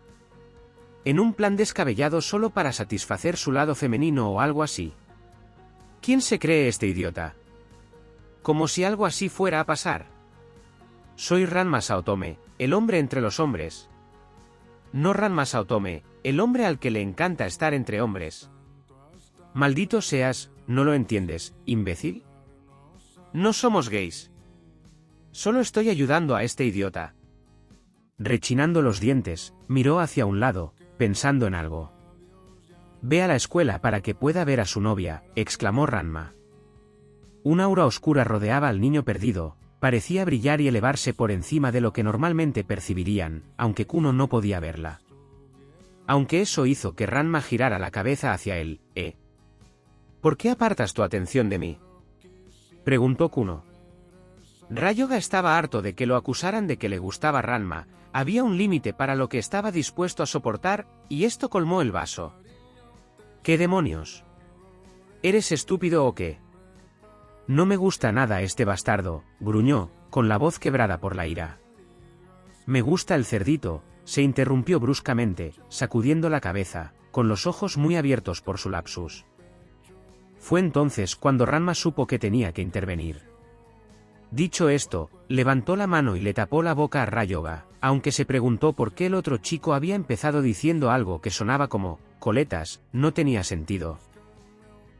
S1: ¿En un plan descabellado solo para satisfacer su lado femenino o algo así? ¿Quién se cree este idiota? Como si algo así fuera a pasar. Soy Ranma Saotome, el hombre entre los hombres. No Ranma Saotome, el hombre al que le encanta estar entre hombres. Maldito seas, ¿no lo entiendes, imbécil? No somos gays. Solo estoy ayudando a este idiota. Rechinando los dientes, miró hacia un lado, pensando en algo. Ve a la escuela para que pueda ver a su novia, exclamó Ranma. Un aura oscura rodeaba al niño perdido, parecía brillar y elevarse por encima de lo que normalmente percibirían, aunque Kuno no podía verla. Aunque eso hizo que Ranma girara la cabeza hacia él, ¿Por qué apartas tu atención de mí?, preguntó Kuno. Ryoga estaba harto de que lo acusaran de que le gustaba Ranma, había un límite para lo que estaba dispuesto a soportar, y esto colmó el vaso. ¿Qué demonios? ¿Eres estúpido o qué? No me gusta nada este bastardo, gruñó, con la voz quebrada por la ira. Me gusta el cerdito, se interrumpió bruscamente, sacudiendo la cabeza, con los ojos muy abiertos por su lapsus. Fue entonces cuando Ranma supo que tenía que intervenir. Dicho esto, levantó la mano y le tapó la boca a Ryoga, aunque se preguntó por qué el otro chico había empezado diciendo algo que sonaba como coletas, no tenía sentido.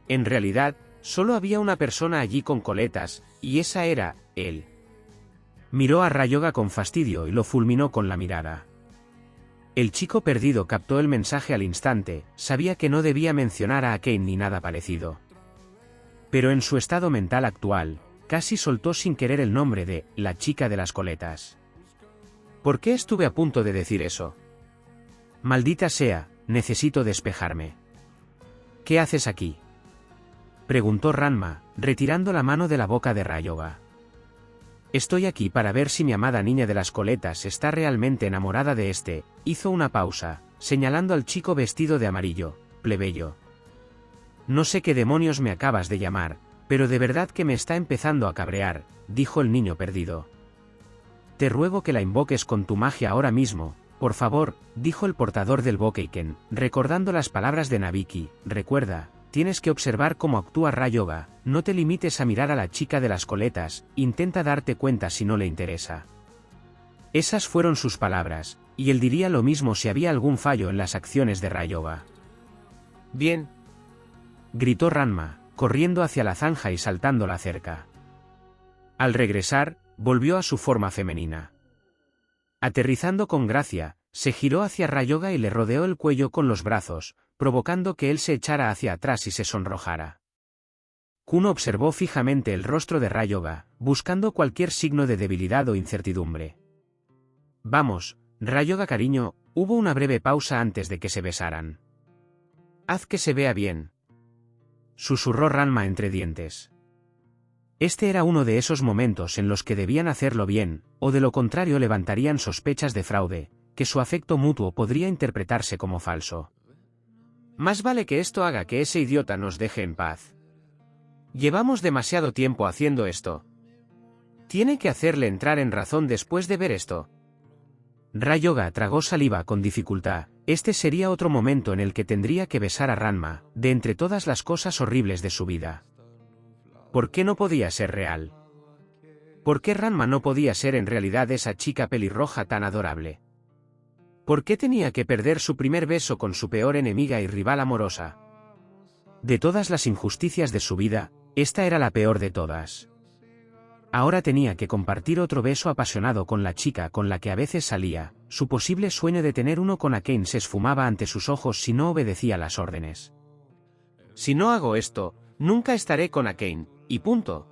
S1: En realidad, solo había una persona allí con coletas, y esa era él. Miró a Ryoga con fastidio y lo fulminó con la mirada. El chico perdido captó el mensaje al instante, sabía que no debía mencionar a Akane ni nada parecido. Pero en su estado mental actual, casi soltó sin querer el nombre de la chica de las coletas. ¿Por qué estuve a punto de decir eso? Maldita sea, necesito despejarme. ¿Qué haces aquí?, preguntó Ranma, retirando la mano de la boca de Ryoga. Estoy aquí para ver si mi amada niña de las coletas está realmente enamorada de este, hizo una pausa, señalando al chico vestido de amarillo, plebeyo. No sé qué demonios me acabas de llamar, pero de verdad que me está empezando a cabrear, dijo el niño perdido. Te ruego que la invoques con tu magia ahora mismo, por favor, dijo el portador del Bokeiken, recordando las palabras de Nabiki. Recuerda, tienes que observar cómo actúa Ryoga, no te limites a mirar a la chica de las coletas, intenta darte cuenta si no le interesa. Esas fueron sus palabras, y él diría lo mismo si había algún fallo en las acciones de Ryoga. Bien, gritó Ranma, corriendo hacia la zanja y saltando la cerca. Al regresar, volvió a su forma femenina. Aterrizando con gracia, se giró hacia Ryoga y le rodeó el cuello con los brazos, provocando que él se echara hacia atrás y se sonrojara. Kuno observó fijamente el rostro de Ryoga, buscando cualquier signo de debilidad o incertidumbre. Vamos, Ryoga cariño, hubo una breve pausa antes de que se besaran. Haz que se vea bien, susurró Ranma entre dientes. Este era uno de esos momentos en los que debían hacerlo bien, o de lo contrario levantarían sospechas de fraude, que su afecto mutuo podría interpretarse como falso. Más vale que esto haga que ese idiota nos deje en paz. Llevamos demasiado tiempo haciendo esto. Tiene que hacerle entrar en razón después de ver esto. Ryoga tragó saliva con dificultad. Este sería otro momento en el que tendría que besar a Ranma, de entre todas las cosas horribles de su vida. ¿Por qué no podía ser real? ¿Por qué Ranma no podía ser en realidad esa chica pelirroja tan adorable? ¿Por qué tenía que perder su primer beso con su peor enemiga y rival amorosa? De todas las injusticias de su vida, esta era la peor de todas. Ahora tenía que compartir otro beso apasionado con la chica con la que a veces salía, su posible sueño de tener uno con Akane se esfumaba ante sus ojos si no obedecía las órdenes. Si no hago esto, nunca estaré con Akane, y punto.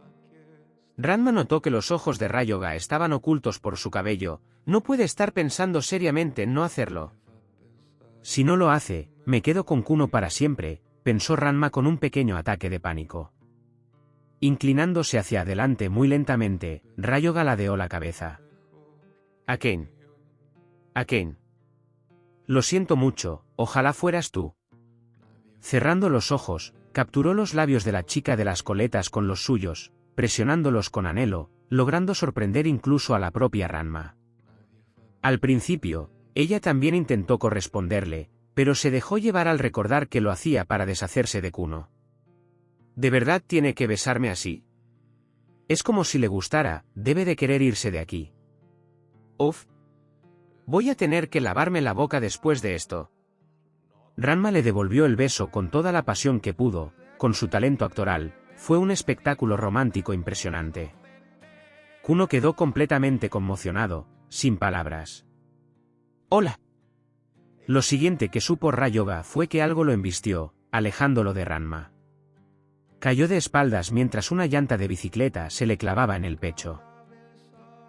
S1: Ranma notó que los ojos de Ryoga estaban ocultos por su cabello, no puede estar pensando seriamente en no hacerlo. Si no lo hace, me quedo con Kuno para siempre, pensó Ranma con un pequeño ataque de pánico. Inclinándose hacia adelante muy lentamente, Ryoga ladeó la cabeza. Akane. Akane. Lo siento mucho, ojalá fueras tú. Cerrando los ojos, capturó los labios de la chica de las coletas con los suyos, presionándolos con anhelo, logrando sorprender incluso a la propia Ranma. Al principio, ella también intentó corresponderle, pero se dejó llevar al recordar que lo hacía para deshacerse de Kuno. ¿De verdad tiene que besarme así? Es como si le gustara, debe de querer irse de aquí. Uf. Voy a tener que lavarme la boca después de esto. Ranma le devolvió el beso con toda la pasión que pudo, con su talento actoral, fue un espectáculo romántico impresionante. Kuno quedó completamente conmocionado, sin palabras. ¡Hola! Lo siguiente que supo Ryoga fue que algo lo embistió, alejándolo de Ranma. Cayó de espaldas mientras una llanta de bicicleta se le clavaba en el pecho.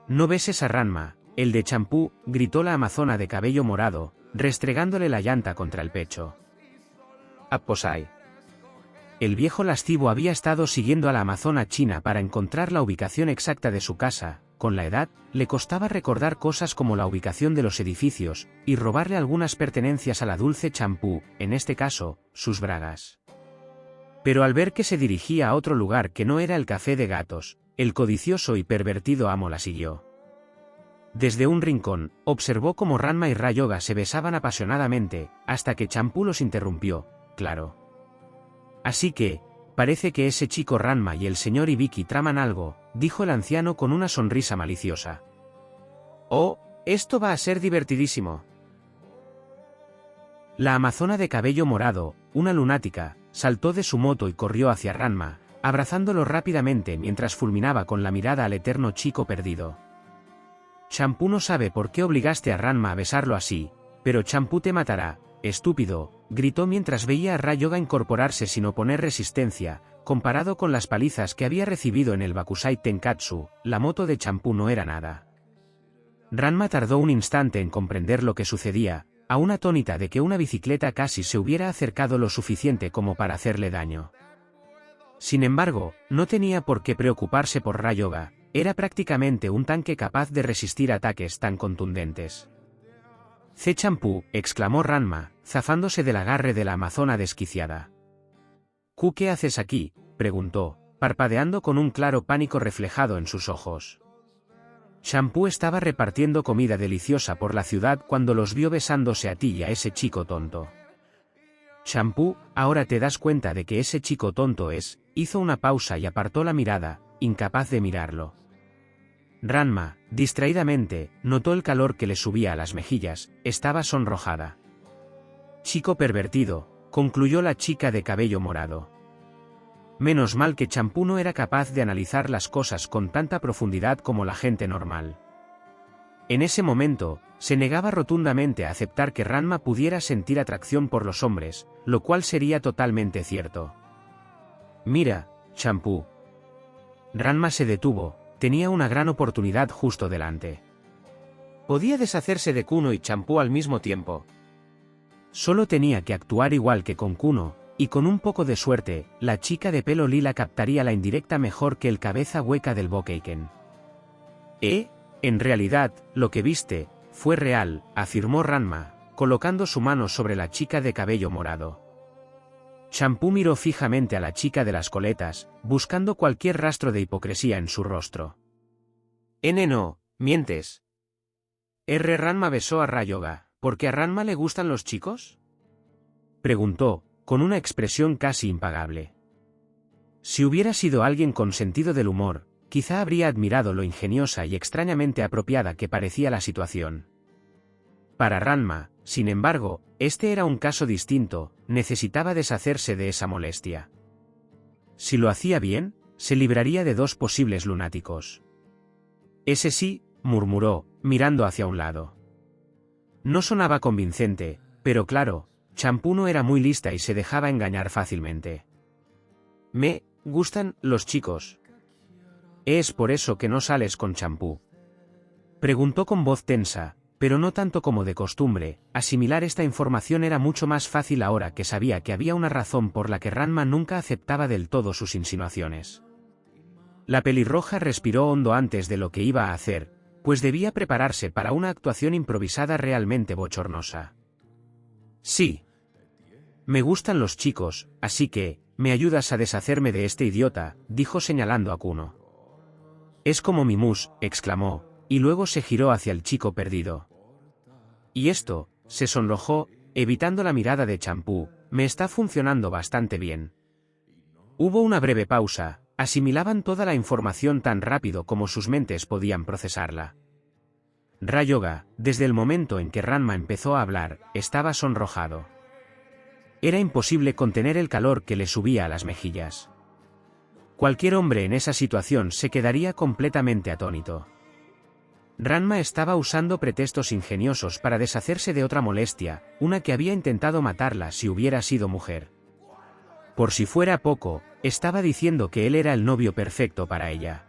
S1: «No beses a Ranma, el de champú», gritó la amazona de cabello morado, restregándole la llanta contra el pecho. «Apposai». El viejo lascivo había estado siguiendo a la amazona china para encontrar la ubicación exacta de su casa. Con la edad, le costaba recordar cosas como la ubicación de los edificios, y robarle algunas pertenencias a la dulce champú, en este caso, sus bragas. Pero al ver que se dirigía a otro lugar que no era el café de gatos, el codicioso y pervertido amo la siguió. Desde un rincón, observó cómo Ranma y Ryoga se besaban apasionadamente, hasta que Champú los interrumpió, claro. Así que, parece que ese chico Ranma y el señor Ibiki traman algo, dijo el anciano con una sonrisa maliciosa. Oh, esto va a ser divertidísimo. La amazona de cabello morado, una lunática, saltó de su moto y corrió hacia Ranma, abrazándolo rápidamente mientras fulminaba con la mirada al eterno chico perdido. Champú no sabe por qué obligaste a Ranma a besarlo así, pero Champú te matará, estúpido, gritó mientras veía a Ryoga incorporarse sin oponer resistencia. Comparado con las palizas que había recibido en el Bakusai Tenkatsu, la moto de Champú no era nada. Ranma tardó un instante en comprender lo que sucedía, aún atónita de que una bicicleta casi se hubiera acercado lo suficiente como para hacerle daño. Sin embargo, no tenía por qué preocuparse por Ryoga, era prácticamente un tanque capaz de resistir ataques tan contundentes. «Ce Champú», exclamó Ranma, zafándose del agarre de la amazona desquiciada. «¿Ku qué haces aquí?», preguntó, parpadeando con un claro pánico reflejado en sus ojos. Champú estaba repartiendo comida deliciosa por la ciudad cuando los vio besándose a ti y a ese chico tonto. Champú, ahora te das cuenta de que ese chico tonto es, hizo una pausa y apartó la mirada, incapaz de mirarlo. Ranma, distraídamente, notó el calor que le subía a las mejillas, estaba sonrojada. «Chico pervertido», concluyó la chica de cabello morado. Menos mal que Champú no era capaz de analizar las cosas con tanta profundidad como la gente normal. En ese momento, se negaba rotundamente a aceptar que Ranma pudiera sentir atracción por los hombres, lo cual sería totalmente cierto. «Mira, Champú». Ranma se detuvo, tenía una gran oportunidad justo delante. Podía deshacerse de Kuno y Champú al mismo tiempo. Solo tenía que actuar igual que con Kuno, y con un poco de suerte, la chica de pelo lila captaría la indirecta mejor que el cabeza hueca del Bokeiken. En realidad, lo que viste, fue real, afirmó Ranma, colocando su mano sobre la chica de cabello morado. Champú miró fijamente a la chica de las coletas, buscando cualquier rastro de hipocresía en su rostro. No, mientes. Ranma besó a Ryoga. ¿Por qué a Ranma le gustan los chicos?, preguntó, con una expresión casi impagable. Si hubiera sido alguien con sentido del humor, quizá habría admirado lo ingeniosa y extrañamente apropiada que parecía la situación. Para Ranma, sin embargo, este era un caso distinto, necesitaba deshacerse de esa molestia. Si lo hacía bien, se libraría de dos posibles lunáticos. «Ese sí», murmuró, mirando hacia un lado. No sonaba convincente, pero claro, Champú no era muy lista y se dejaba engañar fácilmente. «Me gustan los chicos». «¿Es por eso que no sales con Champú?», preguntó con voz tensa, pero no tanto como de costumbre. Asimilar esta información era mucho más fácil ahora que sabía que había una razón por la que Ranma nunca aceptaba del todo sus insinuaciones. La pelirroja respiró hondo antes de lo que iba a hacer, pues debía prepararse para una actuación improvisada realmente bochornosa. Sí. Me gustan los chicos, así que, ¿me ayudas a deshacerme de este idiota?, dijo señalando a Kuno. Es como mi mus, exclamó, y luego se giró hacia el chico perdido. Y esto, se sonrojó, evitando la mirada de Champú, me está funcionando bastante bien. Hubo una breve pausa, asimilaban toda la información tan rápido como sus mentes podían procesarla. Rayoga, desde el momento en que Ranma empezó a hablar, estaba sonrojado. Era imposible contener el calor que le subía a las mejillas. Cualquier hombre en esa situación se quedaría completamente atónito. Ranma estaba usando pretextos ingeniosos para deshacerse de otra molestia, una que había intentado matarla si hubiera sido mujer. Por si fuera poco, estaba diciendo que él era el novio perfecto para ella.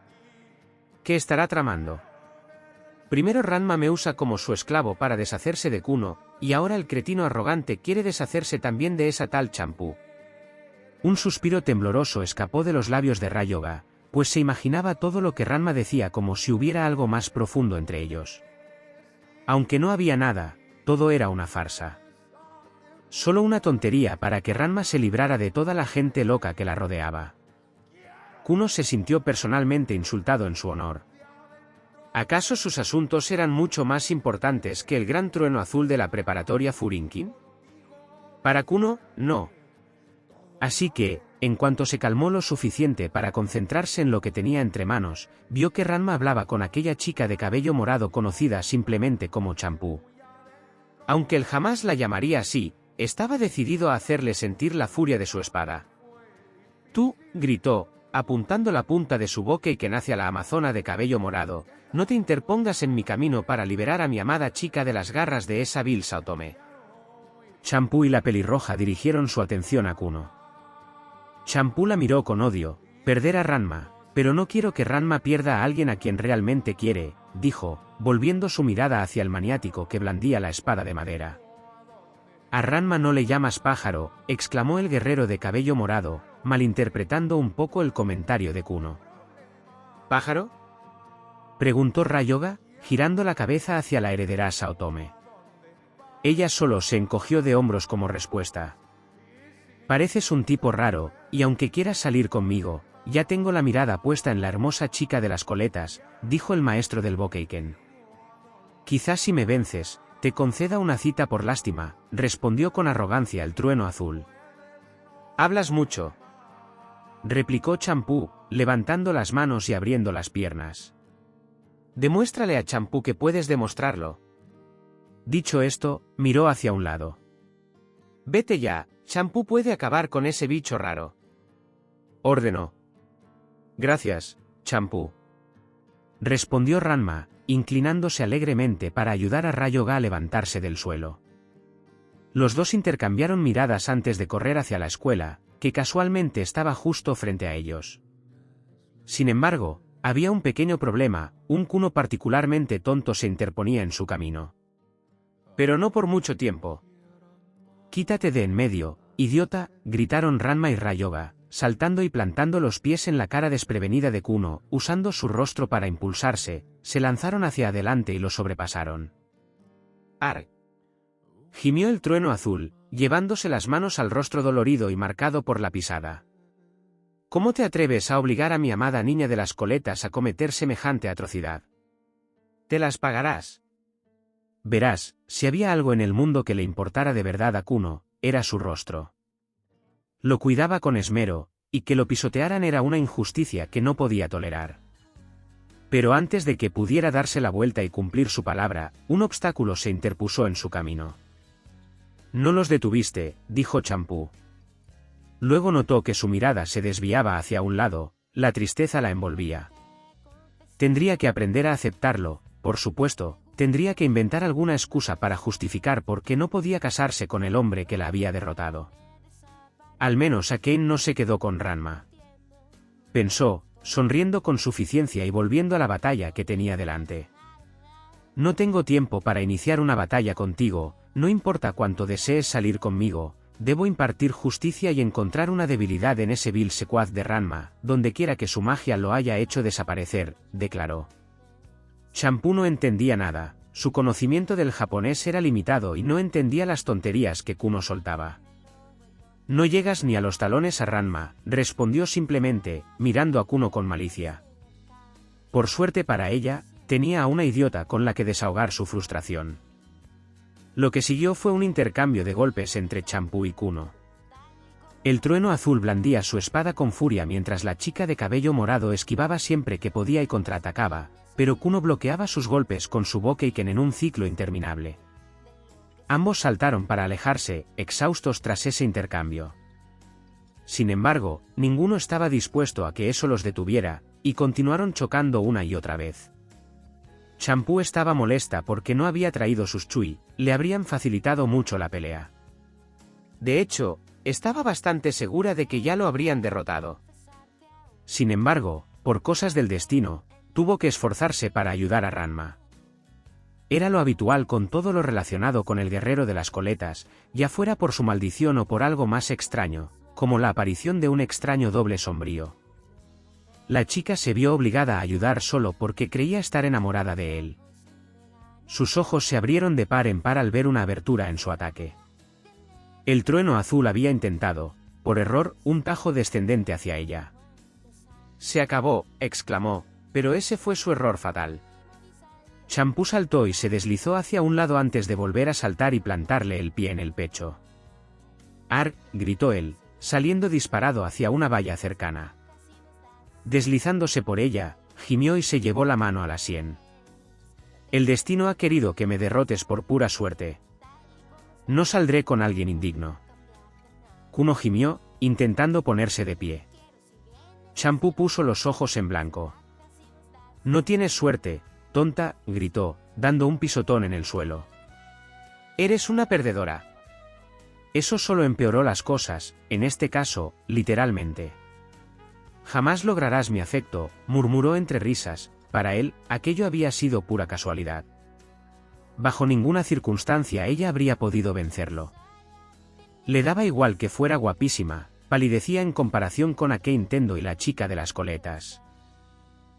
S1: ¿Qué estará tramando? Primero Ranma me usa como su esclavo para deshacerse de Kuno, y ahora el cretino arrogante quiere deshacerse también de esa tal Champú. Un suspiro tembloroso escapó de los labios de Rayoga, pues se imaginaba todo lo que Ranma decía como si hubiera algo más profundo entre ellos. Aunque no había nada, todo era una farsa. Solo una tontería para que Ranma se librara de toda la gente loca que la rodeaba. Kuno se sintió personalmente insultado en su honor. ¿Acaso sus asuntos eran mucho más importantes que el gran trueno azul de la preparatoria Furinkin? Para Kuno, no. Así que, en cuanto se calmó lo suficiente para concentrarse en lo que tenía entre manos, vio que Ranma hablaba con aquella chica de cabello morado conocida simplemente como Champú. Aunque él jamás la llamaría así, estaba decidido a hacerle sentir la furia de su espada. «Tú», gritó, apuntando la punta de su boca hacia la amazona de cabello morado, «no te interpongas en mi camino para liberar a mi amada chica de las garras de esa vil Saotome». Champú y la pelirroja dirigieron su atención a Kuno. Champú la miró con odio. «Perder a Ranma, pero no quiero que Ranma pierda a alguien a quien realmente quiere», dijo, volviendo su mirada hacia el maniático que blandía la espada de madera. «A Ranma no le llamas pájaro», exclamó el guerrero de cabello morado, malinterpretando un poco el comentario de Kuno. «¿Pájaro?», preguntó Rayoga, girando la cabeza hacia la heredera Saotome. Ella solo se encogió de hombros como respuesta. «Pareces un tipo raro, y aunque quieras salir conmigo, ya tengo la mirada puesta en la hermosa chica de las coletas», dijo el maestro del Bokeiken. «Quizás si me vences, te conceda una cita por lástima», respondió con arrogancia el trueno azul. «Hablas mucho», replicó Champú, levantando las manos y abriendo las piernas. «Demuéstrale a Champú que puedes demostrarlo». Dicho esto, miró hacia un lado. «Vete ya, Champú puede acabar con ese bicho raro», ordenó. «Gracias, Champú», respondió Ranma, inclinándose alegremente para ayudar a Rayoga a levantarse del suelo. Los dos intercambiaron miradas antes de correr hacia la escuela, que casualmente estaba justo frente a ellos. Sin embargo, había un pequeño problema, un Kuno particularmente tonto se interponía en su camino. Pero no por mucho tiempo. «Quítate de en medio, idiota», gritaron Ranma y Rayoga, saltando y plantando los pies en la cara desprevenida de Kuno, usando su rostro para impulsarse, se lanzaron hacia adelante y lo sobrepasaron. «¡Arg!», gimió el trueno azul, llevándose las manos al rostro dolorido y marcado por la pisada. «¿Cómo te atreves a obligar a mi amada niña de las coletas a cometer semejante atrocidad? Te las pagarás». Verás, si había algo en el mundo que le importara de verdad a Kuno, era su rostro. Lo cuidaba con esmero, y que lo pisotearan era una injusticia que no podía tolerar. Pero antes de que pudiera darse la vuelta y cumplir su palabra, un obstáculo se interpuso en su camino. «No los detuviste», dijo Champú. Luego notó que su mirada se desviaba hacia un lado, la tristeza la envolvía. Tendría que aprender a aceptarlo, por supuesto, tendría que inventar alguna excusa para justificar por qué no podía casarse con el hombre que la había derrotado. Al menos Akane no se quedó con Ranma. Pensó, sonriendo con suficiencia y volviendo a la batalla que tenía delante. «No tengo tiempo para iniciar una batalla contigo, no importa cuánto desees salir conmigo, debo impartir justicia y encontrar una debilidad en ese vil secuaz de Ranma, donde quiera que su magia lo haya hecho desaparecer», declaró. Champú no entendía nada, Su conocimiento del japonés era limitado y no entendía las tonterías que Kuno soltaba. No llegas ni a los talones a Ranma, respondió simplemente, mirando a Kuno con malicia. Por suerte para ella, tenía a una idiota con la que desahogar su frustración. Lo que siguió fue un intercambio de golpes entre Champú y Kuno. El trueno azul blandía su espada con furia mientras la chica de cabello morado esquivaba siempre que podía y contraatacaba, pero Kuno bloqueaba sus golpes con su Bokeiken en un ciclo interminable. Ambos saltaron para alejarse, exhaustos tras ese intercambio. Sin embargo, ninguno estaba dispuesto a que eso los detuviera, y continuaron chocando una y otra vez. Champú estaba molesta porque no había traído sus Chui, le habrían facilitado mucho la pelea. De hecho, estaba bastante segura de que ya lo habrían derrotado. Sin embargo, por cosas del destino, tuvo que esforzarse para ayudar a Ranma. Era lo habitual con todo lo relacionado con el guerrero de las coletas, ya fuera por su maldición o por algo más extraño, como la aparición de un extraño doble sombrío. La chica se vio obligada a ayudar solo porque creía estar enamorada de él. Sus ojos se abrieron de par en par al ver una abertura en su ataque. El trueno azul había intentado, por error, un tajo descendente hacia ella. «Se acabó», exclamó, pero ese fue su error fatal. Champú saltó y se deslizó hacia un lado antes de volver a saltar y plantarle el pie en el pecho. «¡Arg!», gritó él, saliendo disparado hacia una valla cercana. Deslizándose por ella, gimió y se llevó la mano a la sien. «El destino ha querido que me derrotes por pura suerte. No saldré con alguien indigno». Kuno gimió, intentando ponerse de pie. Champú puso los ojos en blanco. «No tienes suerte, tonta», gritó, dando un pisotón en el suelo. «Eres una perdedora». Eso solo empeoró las cosas, en este caso, literalmente. «Jamás lograrás mi afecto», murmuró entre risas, para él, aquello había sido pura casualidad. Bajo ninguna circunstancia ella habría podido vencerlo. Le daba igual que fuera guapísima, palidecía en comparación con aquel Nintendo y la chica de las coletas.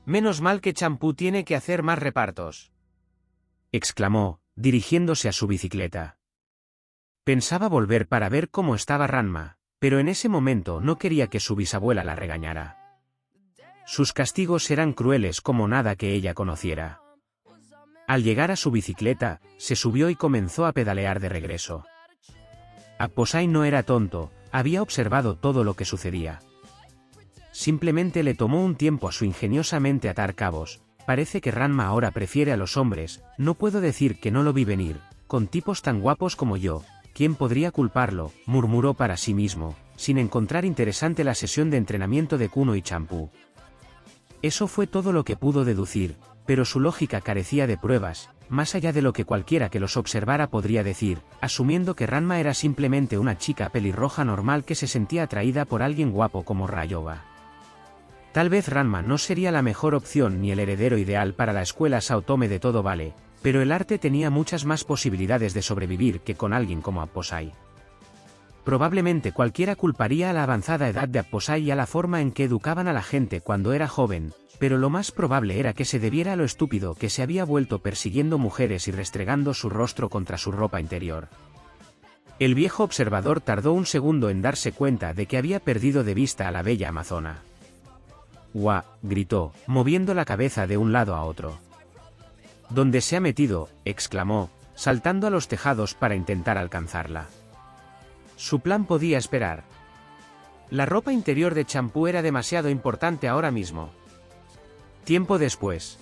S1: «Menos mal que Champú tiene que hacer más repartos», exclamó, dirigiéndose a su bicicleta. Pensaba volver para ver cómo estaba Ranma, pero en ese momento no quería que su bisabuela la regañara. Sus castigos eran crueles como nada que ella conociera. Al llegar a su bicicleta, se subió y comenzó a pedalear de regreso. Apposai no era tonto, había observado todo lo que sucedía. Simplemente le tomó un tiempo a su ingeniosamente atar cabos. «Parece que Ranma ahora prefiere a los hombres, no puedo decir que no lo vi venir, con tipos tan guapos como yo, ¿quién podría culparlo?», murmuró para sí mismo, sin encontrar interesante la sesión de entrenamiento de Kuno y Champú. Eso fue todo lo que pudo deducir, pero su lógica carecía de pruebas, más allá de lo que cualquiera que los observara podría decir, asumiendo que Ranma era simplemente una chica pelirroja normal que se sentía atraída por alguien guapo como Ryoga. Tal vez Ranma no sería la mejor opción ni el heredero ideal para la escuela Saotome de todo vale, pero el arte tenía muchas más posibilidades de sobrevivir que con alguien como Apposai. Probablemente cualquiera culparía a la avanzada edad de Apposai y a la forma en que educaban a la gente cuando era joven, pero lo más probable era que se debiera a lo estúpido que se había vuelto persiguiendo mujeres y restregando su rostro contra su ropa interior. El viejo observador tardó un segundo en darse cuenta de que había perdido de vista a la bella amazona. «¡Guau!», gritó, moviendo la cabeza de un lado a otro. «¿Dónde se ha metido?», exclamó, saltando a los tejados para intentar alcanzarla. Su plan podía esperar. La ropa interior de Champú era demasiado importante ahora mismo. Tiempo después.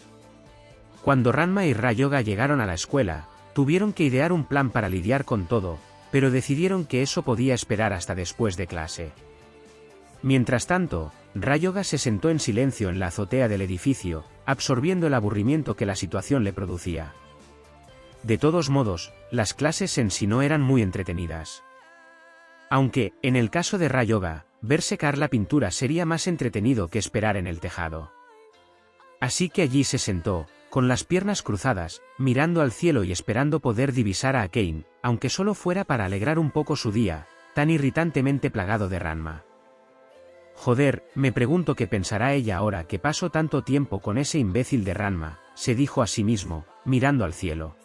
S1: Cuando Ranma y Ryoga llegaron a la escuela, tuvieron que idear un plan para lidiar con todo, pero decidieron que eso podía esperar hasta después de clase. Mientras tanto, Ryoga se sentó en silencio en la azotea del edificio, absorbiendo el aburrimiento que la situación le producía. De todos modos, las clases en sí no eran muy entretenidas. Aunque, en el caso de Ryoga, ver secar la pintura sería más entretenido que esperar en el tejado. Así que allí se sentó, con las piernas cruzadas, mirando al cielo y esperando poder divisar a Akane, aunque solo fuera para alegrar un poco su día, tan irritantemente plagado de Ranma. Joder, me pregunto qué pensará ella ahora que paso tanto tiempo con ese imbécil de Ranma, se dijo a sí mismo, mirando al cielo.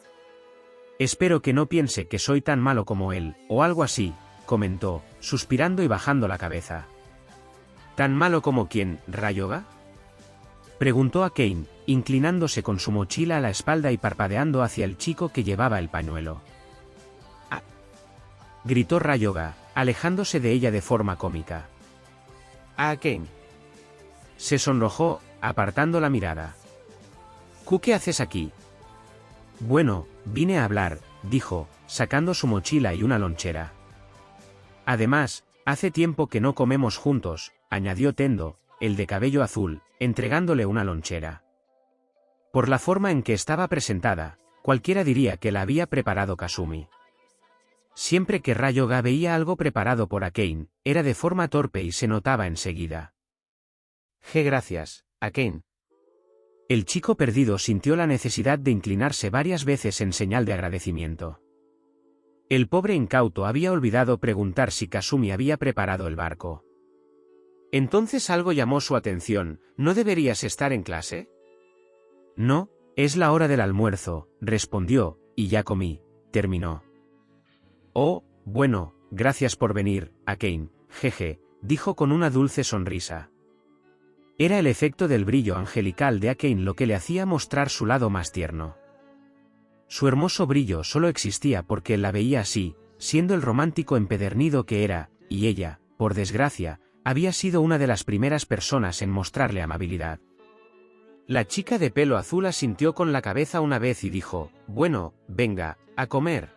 S1: Espero que no piense que soy tan malo como él, o algo así, comentó, suspirando y bajando la cabeza. ¿Tan malo como quién, Ryoga? Preguntó a Kane, inclinándose con su mochila a la espalda y parpadeando hacia el chico que llevaba el pañuelo. ¡Ah! Gritó Ryoga, alejándose de ella de forma cómica. ¡Ah, Kane! Se sonrojó, apartando la mirada. ¿Qué haces aquí? Bueno, vine a hablar, dijo, sacando su mochila y una lonchera. Además, hace tiempo que no comemos juntos, añadió Tendo, el de cabello azul, entregándole una lonchera. Por la forma en que estaba presentada, cualquiera diría que la había preparado Kasumi. Siempre que Ryoga veía algo preparado por Akane, era de forma torpe y se notaba enseguida. Gracias, Akane. El chico perdido sintió la necesidad de inclinarse varias veces en señal de agradecimiento. El pobre incauto había olvidado preguntar si Kasumi había preparado el barco. Entonces algo llamó su atención, ¿no deberías estar en clase? No, es la hora del almuerzo, respondió, y ya comí, terminó. Oh, bueno, gracias por venir, Akane, jeje, dijo con una dulce sonrisa. Era el efecto del brillo angelical de Akane lo que le hacía mostrar su lado más tierno. Su hermoso brillo solo existía porque él la veía así, siendo el romántico empedernido que era, y ella, por desgracia, había sido una de las primeras personas en mostrarle amabilidad. La chica de pelo azul asintió con la cabeza una vez y dijo, bueno, venga, a comer.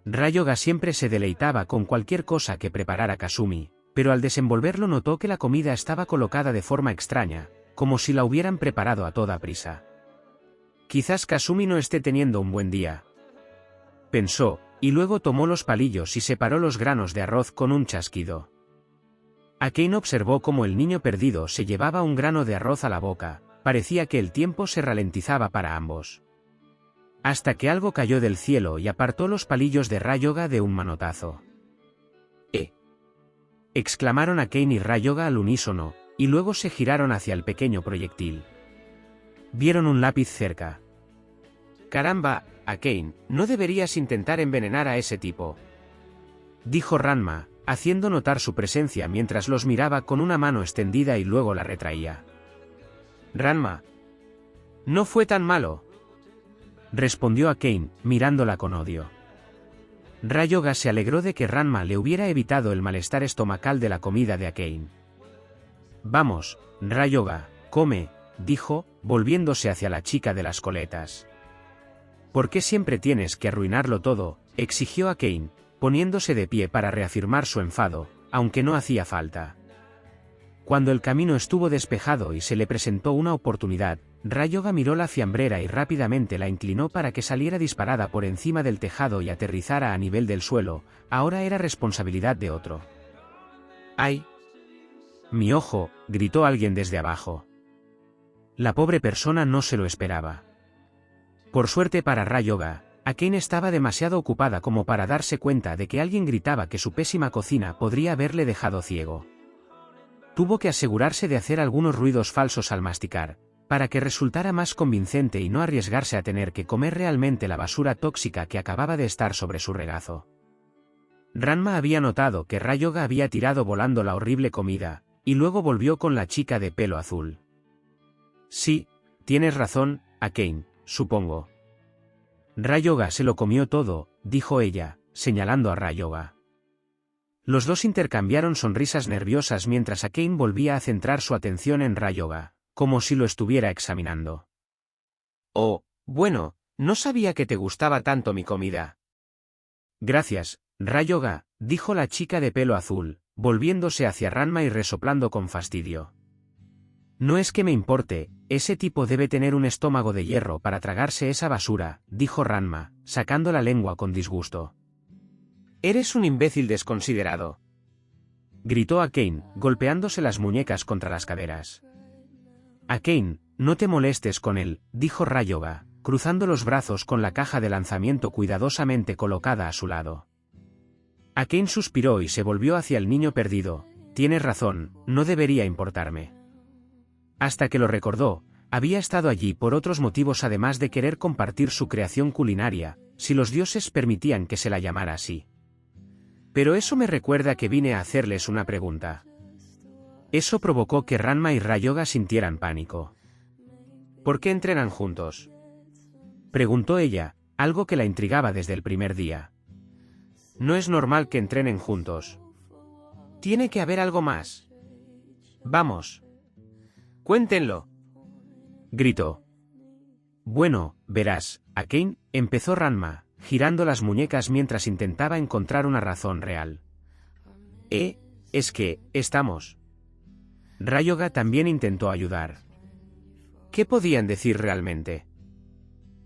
S1: Ryoga siempre se deleitaba con cualquier cosa que preparara Kasumi, pero al desenvolverlo notó que la comida estaba colocada de forma extraña, como si la hubieran preparado a toda prisa. Quizás Kasumi no esté teniendo un buen día, pensó, y luego tomó los palillos y separó los granos de arroz con un chasquido. Akane observó cómo el niño perdido se llevaba un grano de arroz a la boca, parecía que el tiempo se ralentizaba para ambos. Hasta que algo cayó del cielo y apartó los palillos de Ryoga de un manotazo. Exclamaron Akane y Ryoga al unísono, y luego se giraron hacia el pequeño proyectil. Vieron un lápiz cerca. Caramba, Akane, no deberías intentar envenenar a ese tipo, dijo Ranma, haciendo notar su presencia mientras los miraba con una mano extendida y luego la retraía. Ranma. No fue tan malo, respondió Akane, mirándola con odio. Ryoga se alegró de que Ranma le hubiera evitado el malestar estomacal de la comida de Akane. Vamos, Ryoga, come, dijo, volviéndose hacia la chica de las coletas. ¿Por qué siempre tienes que arruinarlo todo?, exigió Akane, poniéndose de pie para reafirmar su enfado, aunque no hacía falta. Cuando el camino estuvo despejado y se le presentó una oportunidad, Ryoga miró la fiambrera y rápidamente la inclinó para que saliera disparada por encima del tejado y aterrizara a nivel del suelo. Ahora era responsabilidad de otro. ¡Ay! ¡Mi ojo!, gritó alguien desde abajo. La pobre persona no se lo esperaba. Por suerte para Ryoga, Akane estaba demasiado ocupada como para darse cuenta de que alguien gritaba que su pésima cocina podría haberle dejado ciego. Tuvo que asegurarse de hacer algunos ruidos falsos al masticar, para que resultara más convincente y no arriesgarse a tener que comer realmente la basura tóxica que acababa de estar sobre su regazo. Ranma había notado que Ryoga había tirado volando la horrible comida, y luego volvió con la chica de pelo azul. Sí, tienes razón, Akane, supongo. Ryoga se lo comió todo, dijo ella, señalando a Ryoga. Los dos intercambiaron sonrisas nerviosas mientras Akane volvía a centrar su atención en Ryoga, como si lo estuviera examinando. Oh, bueno, no sabía que te gustaba tanto mi comida. Gracias, Ryoga, dijo la chica de pelo azul, volviéndose hacia Ranma y resoplando con fastidio. No es que me importe, ese tipo debe tener un estómago de hierro para tragarse esa basura, dijo Ranma, sacando la lengua con disgusto. Eres un imbécil desconsiderado, gritó Akane, golpeándose las muñecas contra las caderas. Akane, no te molestes con él, dijo Ryoga, cruzando los brazos con la caja de lanzamiento cuidadosamente colocada a su lado. Akane suspiró y se volvió hacia el niño perdido, tienes razón, no debería importarme. Hasta que lo recordó, había estado allí por otros motivos además de querer compartir su creación culinaria, si los dioses permitían que se la llamara así. Pero eso me recuerda que vine a hacerles una pregunta. Eso provocó que Ranma y Ryoga sintieran pánico. ¿Por qué entrenan juntos?, preguntó ella, algo que la intrigaba desde el primer día. No es normal que entrenen juntos. Tiene que haber algo más. Vamos. Cuéntenlo, gritó. Bueno, verás, Akane, empezó Ranma, girando las muñecas mientras intentaba encontrar una razón real. Es que, estamos. Ryoga también intentó ayudar. ¿Qué podían decir realmente?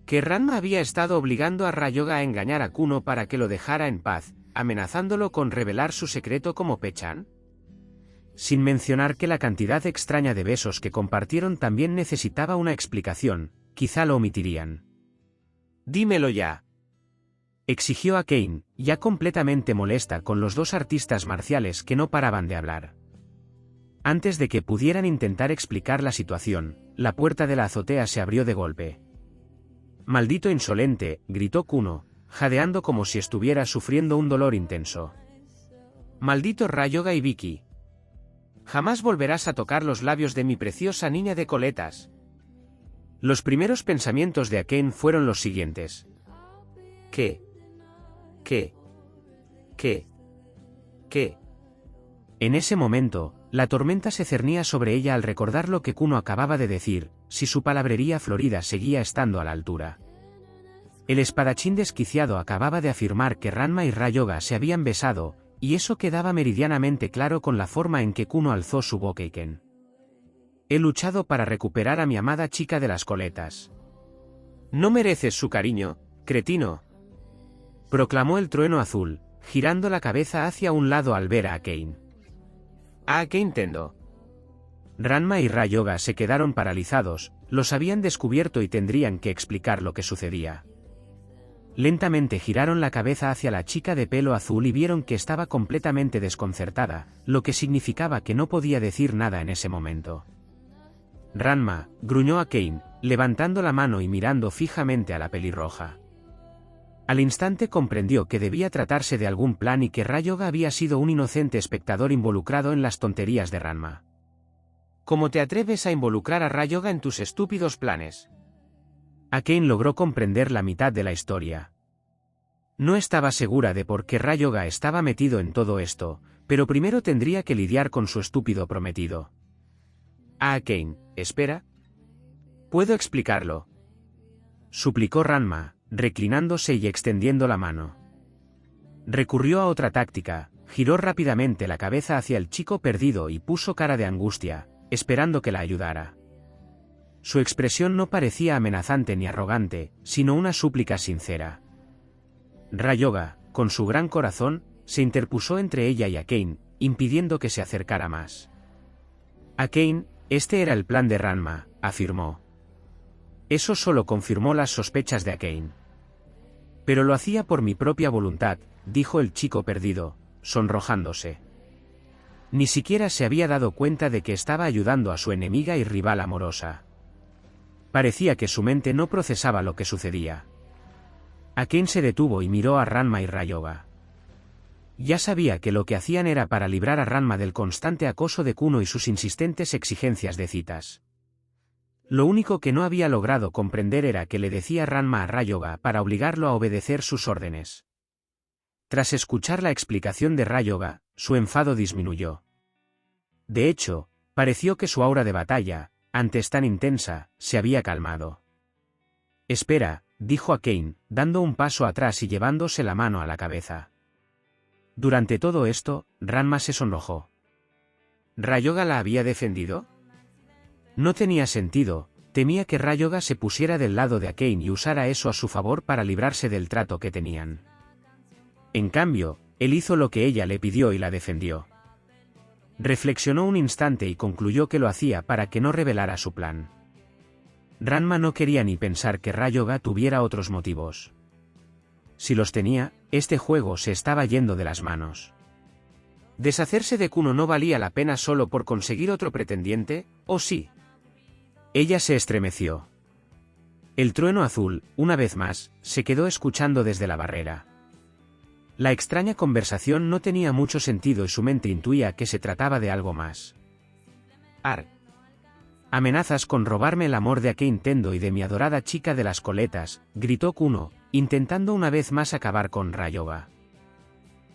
S1: Que Ranma había estado obligando a Ryoga a engañar a Kuno para que lo dejara en paz, amenazándolo con revelar su secreto como Pechan. Sin mencionar que la cantidad extraña de besos que compartieron también necesitaba una explicación, quizá lo omitirían. Dímelo ya, exigió Akane, ya completamente molesta con los dos artistas marciales que no paraban de hablar. Antes de que pudieran intentar explicar la situación, la puerta de la azotea se abrió de golpe. Maldito insolente, gritó Kuno, jadeando como si estuviera sufriendo un dolor intenso. Maldito Ryoga y Vicky. Jamás volverás a tocar los labios de mi preciosa niña de coletas. Los primeros pensamientos de Akane fueron los siguientes. ¿Qué? En ese momento, la tormenta se cernía sobre ella al recordar lo que Kuno acababa de decir, si su palabrería florida seguía estando a la altura. El espadachín desquiciado acababa de afirmar que Ranma y Ryoga se habían besado, y eso quedaba meridianamente claro con la forma en que Kuno alzó su Bokeiken. He luchado para recuperar a mi amada chica de las coletas. No mereces su cariño, cretino, proclamó el trueno azul, girando la cabeza hacia un lado al ver a Akane. Akane Tendo. Ranma y Ryoga se quedaron paralizados, los habían descubierto y tendrían que explicar lo que sucedía. Lentamente giraron la cabeza hacia la chica de pelo azul y vieron que estaba completamente desconcertada, lo que significaba que no podía decir nada en ese momento. Ranma, gruñó Akane, levantando la mano y mirando fijamente a la pelirroja. Al instante comprendió que debía tratarse de algún plan y que Ryoga había sido un inocente espectador involucrado en las tonterías de Ranma. ¿Cómo te atreves a involucrar a Ryoga en tus estúpidos planes? Akane logró comprender la mitad de la historia. No estaba segura de por qué Ryoga estaba metido en todo esto, pero primero tendría que lidiar con su estúpido prometido. Akane, espera. ¿Puedo explicarlo?, suplicó Ranma, reclinándose y extendiendo la mano. Recurrió a otra táctica, giró rápidamente la cabeza hacia el chico perdido y puso cara de angustia, esperando que la ayudara. Su expresión no parecía amenazante ni arrogante, sino una súplica sincera. Ryoga, con su gran corazón, se interpuso entre ella y Akane, impidiendo que se acercara más. Akane, este era el plan de Ranma, afirmó. Eso solo confirmó las sospechas de Akane. Pero lo hacía por mi propia voluntad, dijo el chico perdido, sonrojándose. Ni siquiera se había dado cuenta de que estaba ayudando a su enemiga y rival amorosa. Parecía que su mente no procesaba lo que sucedía. Akane se detuvo y miró a Ranma y Ryoga. Ya sabía que lo que hacían era para librar a Ranma del constante acoso de Kuno y sus insistentes exigencias de citas. Lo único que no había logrado comprender era que le decía Ranma a Ryoga para obligarlo a obedecer sus órdenes. Tras escuchar la explicación de Ryoga, su enfado disminuyó. De hecho, pareció que su aura de batalla, antes tan intensa, se había calmado. Espera, dijo Akane, dando un paso atrás y llevándose la mano a la cabeza. Durante todo esto, Ranma se sonrojó. ¿Ryoga la había defendido? No tenía sentido, temía que Ryoga se pusiera del lado de Akane y usara eso a su favor para librarse del trato que tenían. En cambio, él hizo lo que ella le pidió y la defendió. Reflexionó un instante y concluyó que lo hacía para que no revelara su plan. Ranma no quería ni pensar que Ryoga tuviera otros motivos. Si los tenía, este juego se estaba yendo de las manos. ¿Deshacerse de Kuno no valía la pena solo por conseguir otro pretendiente, o sí? Ella se estremeció. El trueno azul, una vez más, se quedó escuchando desde la barrera. La extraña conversación no tenía mucho sentido y su mente intuía que se trataba de algo más. Ar. Amenazas con robarme el amor de aquel Tendo y de mi adorada chica de las coletas, gritó Kuno, intentando una vez más acabar con Ryoga.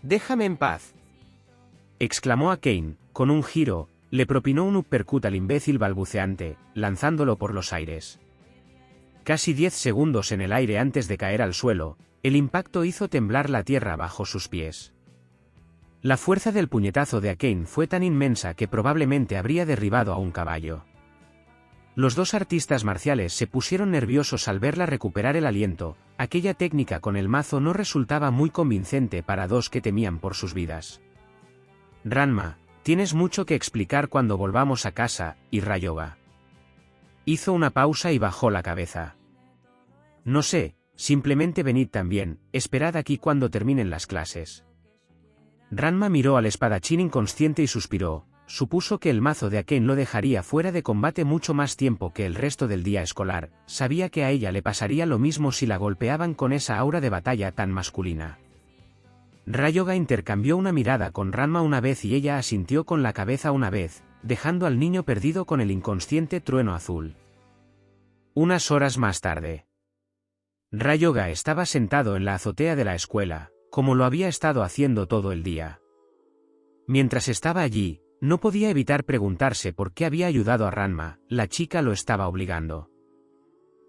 S1: Déjame en paz, exclamó Akane, con un giro, le propinó un uppercut al imbécil balbuceante, lanzándolo por los aires. Casi 10 segundos en el aire antes de caer al suelo, el impacto hizo temblar la tierra bajo sus pies. La fuerza del puñetazo de Akane fue tan inmensa que probablemente habría derribado a un caballo. Los dos artistas marciales se pusieron nerviosos al verla recuperar el aliento. Aquella técnica con el mazo no resultaba muy convincente para dos que temían por sus vidas. Ranma, tienes mucho que explicar cuando volvamos a casa, y Ryoga. Hizo una pausa y bajó la cabeza. No sé, simplemente venid también, esperad aquí cuando terminen las clases. Ranma miró al espadachín inconsciente y suspiró. Supuso que el mazo de Akane lo dejaría fuera de combate mucho más tiempo que el resto del día escolar. Sabía que a ella le pasaría lo mismo si la golpeaban con esa aura de batalla tan masculina. Ryoga intercambió una mirada con Ranma una vez y ella asintió con la cabeza una vez, dejando al niño perdido con el inconsciente trueno azul. Unas horas más tarde. Ryoga estaba sentado en la azotea de la escuela, como lo había estado haciendo todo el día. Mientras estaba allí, no podía evitar preguntarse por qué había ayudado a Ranma. La chica lo estaba obligando.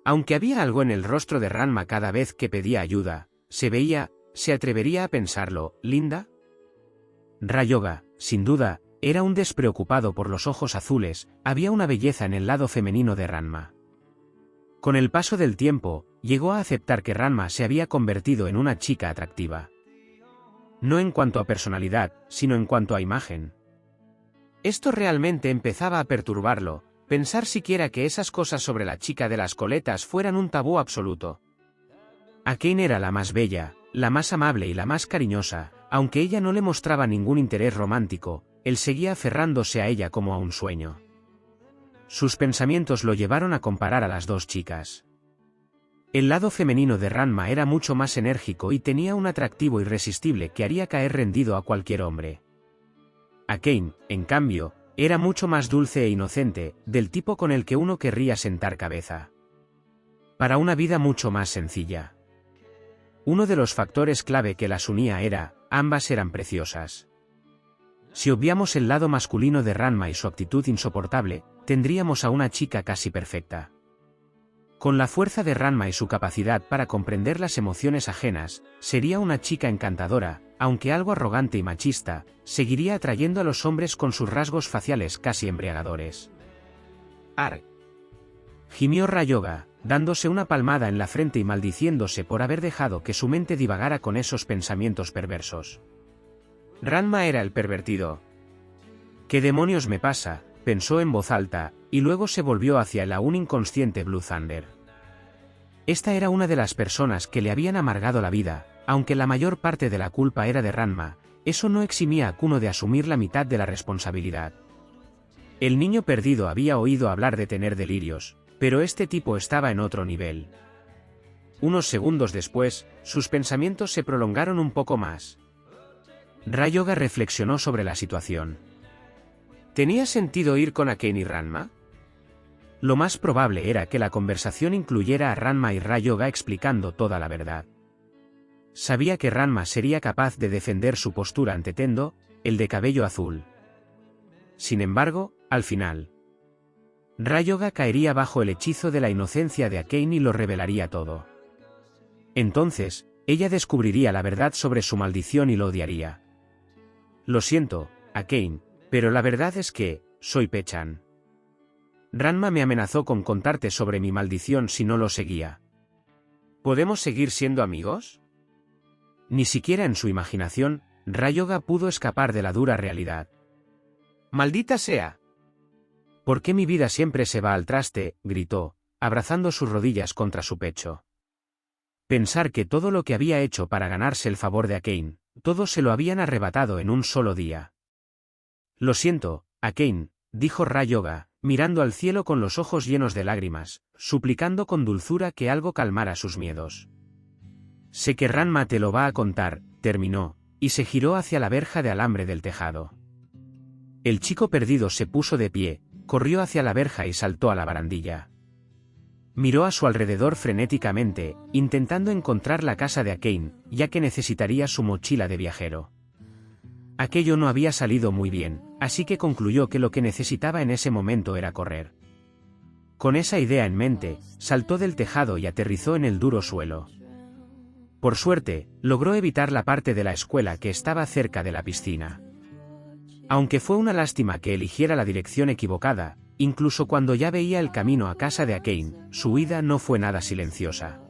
S1: Aunque había algo en el rostro de Ranma cada vez que pedía ayuda, ¿se atrevería a pensarlo, linda? Ryoga, sin duda, era un despreocupado por los ojos azules. Había una belleza en el lado femenino de Ranma. Con el paso del tiempo, llegó a aceptar que Ranma se había convertido en una chica atractiva. No en cuanto a personalidad, sino en cuanto a imagen. Esto realmente empezaba a perturbarlo, pensar siquiera que esas cosas sobre la chica de las coletas fueran un tabú absoluto. Akane era la más bella, la más amable y la más cariñosa. Aunque ella no le mostraba ningún interés romántico, él seguía aferrándose a ella como a un sueño. Sus pensamientos lo llevaron a comparar a las dos chicas. El lado femenino de Ranma era mucho más enérgico y tenía un atractivo irresistible que haría caer rendido a cualquier hombre. Akane, en cambio, era mucho más dulce e inocente, del tipo con el que uno querría sentar cabeza. Para una vida mucho más sencilla. Uno de los factores clave que las unía era, ambas eran preciosas. Si obviamos el lado masculino de Ranma y su actitud insoportable, tendríamos a una chica casi perfecta. Con la fuerza de Ranma y su capacidad para comprender las emociones ajenas, sería una chica encantadora, aunque algo arrogante y machista, seguiría atrayendo a los hombres con sus rasgos faciales casi embriagadores. Arg. Gimió Ryoga, dándose una palmada en la frente y maldiciéndose por haber dejado que su mente divagara con esos pensamientos perversos. Ranma era el pervertido. ¿Qué demonios me pasa?, pensó en voz alta, y luego se volvió hacia el aún inconsciente Blue Thunder. Esta era una de las personas que le habían amargado la vida. Aunque la mayor parte de la culpa era de Ranma, eso no eximía a Kuno de asumir la mitad de la responsabilidad. El niño perdido había oído hablar de tener delirios, pero este tipo estaba en otro nivel. Unos segundos después, sus pensamientos se prolongaron un poco más. Ryoga reflexionó sobre la situación. ¿Tenía sentido ir con Akane y Ranma? Lo más probable era que la conversación incluyera a Ranma y Ryoga explicando toda la verdad. Sabía que Ranma sería capaz de defender su postura ante Tendo, el de cabello azul. Sin embargo, al final, Ryoga caería bajo el hechizo de la inocencia de Akane y lo revelaría todo. Entonces, ella descubriría la verdad sobre su maldición y lo odiaría. Lo siento, Akane, pero la verdad es que, soy Pechan. Ranma me amenazó con contarte sobre mi maldición si no lo seguía. ¿Podemos seguir siendo amigos? Ni siquiera en su imaginación, Ryoga pudo escapar de la dura realidad. ¡Maldita sea! ¿Por qué mi vida siempre se va al traste?, gritó, abrazando sus rodillas contra su pecho. Pensar que todo lo que había hecho para ganarse el favor de Akane, todo se lo habían arrebatado en un solo día. Lo siento, Akane, dijo Rayoga, mirando al cielo con los ojos llenos de lágrimas, suplicando con dulzura que algo calmara sus miedos. Sé que Ranma te lo va a contar, terminó, y se giró hacia la verja de alambre del tejado. El chico perdido se puso de pie, corrió hacia la verja y saltó a la barandilla. Miró a su alrededor frenéticamente, intentando encontrar la casa de Akane, ya que necesitaría su mochila de viajero. Aquello no había salido muy bien, así que concluyó que lo que necesitaba en ese momento era correr. Con esa idea en mente, saltó del tejado y aterrizó en el duro suelo. Por suerte, logró evitar la parte de la escuela que estaba cerca de la piscina. Aunque fue una lástima que eligiera la dirección equivocada, incluso cuando ya veía el camino a casa de Akane, su huida no fue nada silenciosa.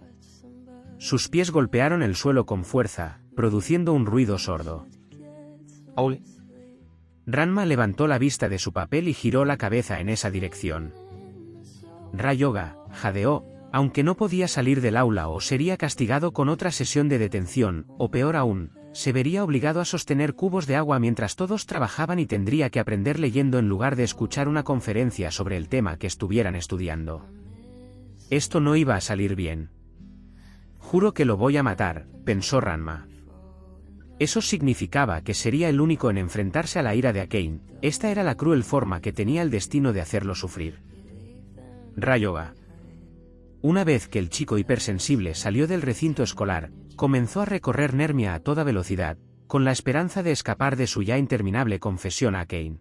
S1: Sus pies golpearon el suelo con fuerza, produciendo un ruido sordo.
S2: Ole.
S1: Ranma levantó la vista de su papel y giró la cabeza en esa dirección. Rayoga, jadeó, aunque no podía salir del aula o sería castigado con otra sesión de detención, o peor aún, se vería obligado a sostener cubos de agua mientras todos trabajaban y tendría que aprender leyendo en lugar de escuchar una conferencia sobre el tema que estuvieran estudiando. Esto no iba a salir bien. Juro que lo voy a matar, pensó Ranma. Eso significaba que sería el único en enfrentarse a la ira de Akane. Esta era la cruel forma que tenía el destino de hacerlo sufrir. Rayoga. Una vez que el chico hipersensible salió del recinto escolar, comenzó a recorrer Nermia a toda velocidad, con la esperanza de escapar de su ya interminable confesión a Akane.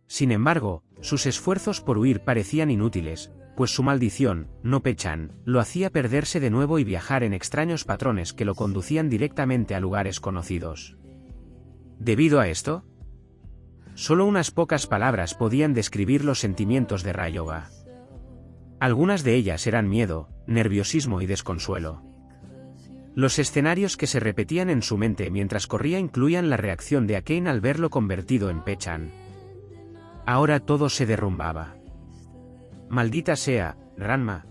S1: Sin embargo, sus esfuerzos por huir parecían inútiles, pues su maldición, No-Pe-chan, lo hacía perderse de nuevo y viajar en extraños patrones que lo conducían directamente a lugares conocidos. ¿Debido a esto? Solo unas pocas palabras podían describir los sentimientos de Rayoga. Algunas de ellas eran miedo, nerviosismo y desconsuelo. Los escenarios que se repetían en su mente mientras corría incluían la reacción de Akane al verlo convertido en Pe-chan. Ahora todo se derrumbaba. Maldita sea, Ranma.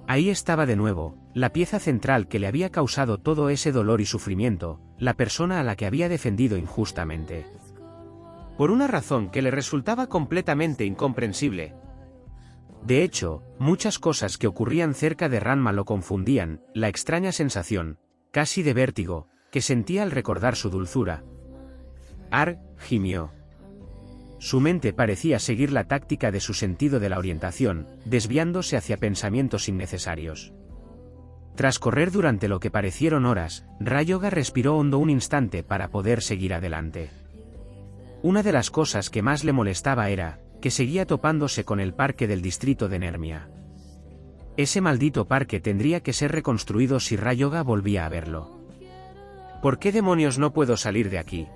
S1: Ahí estaba de nuevo, la pieza central que le había causado todo ese dolor y sufrimiento, la persona a la que había defendido injustamente. Por una razón que le resultaba completamente incomprensible. De hecho, muchas cosas que ocurrían cerca de Ranma lo confundían, la extraña sensación, casi de vértigo, que sentía al recordar su dulzura. Gimió. Su mente parecía seguir la táctica de su sentido de la orientación, desviándose hacia pensamientos innecesarios. Tras correr durante lo que parecieron horas, Rayoga respiró hondo un instante para poder seguir adelante. Una de las cosas que más le molestaba era que seguía topándose con el parque del distrito de Nermia. Ese maldito parque tendría que ser reconstruido si Rayoga volvía a verlo. ¿Por qué demonios no puedo salir de aquí?